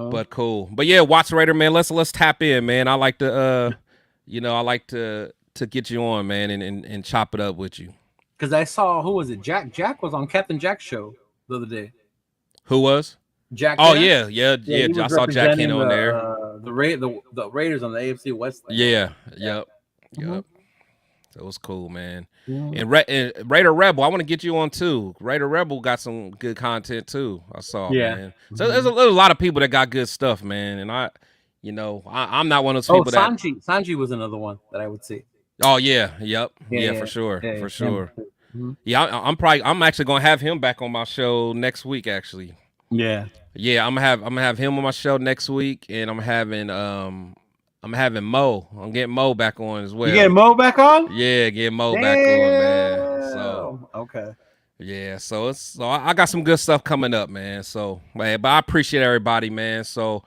But cool. But yeah, Watts Raider, man. Let's tap in, man. I like to to get you on, man, and chop it up with you. Because I saw who was it? Jack was on Captain Jack's show the other day. Who was? Jack. Oh yeah. I saw Jack Ken on there. The Raiders on the AFC West. Yeah. Yep. So it was cool, man. And Raider Rebel, I want to get you on too. Raider Rebel got some good content too. I saw, man. So there's a lot of people that got good stuff, man. And I'm not one of those people that. Sanjit was another one that I would see. Oh yeah, yep, yeah, for sure, for sure. Yeah, I'm actually gonna have him back on my show next week. Actually, yeah, I'm gonna have him on my show next week, and I'm having Mo. I'm getting Mo back on as well. You getting Mo back on? Yeah, getting Mo back on, man. So okay. Yeah, so I got some good stuff coming up, man. So, man, but I appreciate everybody, man. So,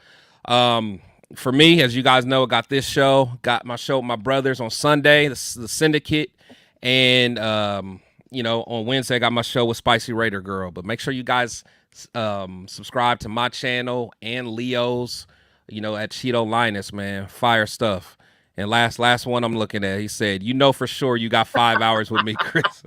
for me, as you guys know, I got this show, got my show with my brothers on Sunday, the Syndicate, and on Wednesday I got my show with Spicy Raider Girl. But make sure you guys subscribe to my channel and Leo's, at Cheeto Linus, man. Fire stuff. And last one I'm looking at, he said, for sure you got 5 hours with me, Chris.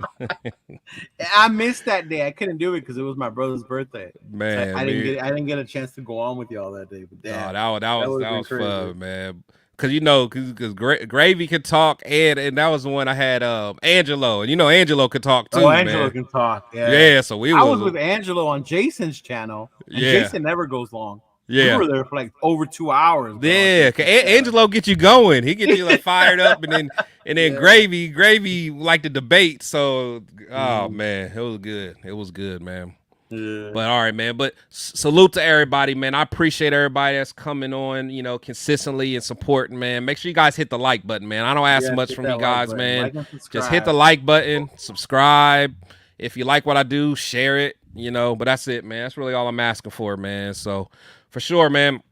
I missed that day. I couldn't do it because it was my brother's birthday. Man, so I didn't get a chance to go on with y'all that day. But damn, that was fun, man. Because Gravy could talk, and that was the one I had Angelo, and Angelo could talk too. Angelo can talk. Yeah. So I was with Angelo on Jason's channel. And Jason never goes long. Yeah, we were there for like over 2 hours. Bro. Yeah, Angelo get you going. He get you like fired up, and then Gravy like the debate. So, man, it was good. It was good, man. Yeah. But all right, man. But salute to everybody, man. I appreciate everybody that's coming on, consistently and supporting, man. Make sure you guys hit the like button, man. I don't ask much from you guys, man. Just hit the like button, subscribe. If you like what I do, share it. But that's it, man. That's really all I'm asking for, man. So. For sure, man.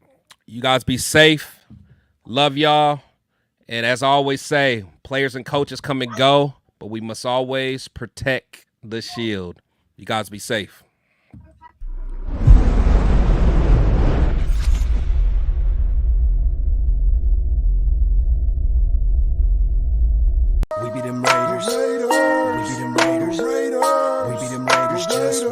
You guys be safe. Love y'all. And as I always say, players and coaches come and go, but we must always protect the shield. You guys be safe. We be them Raiders. We be them Raiders. We be them Raiders just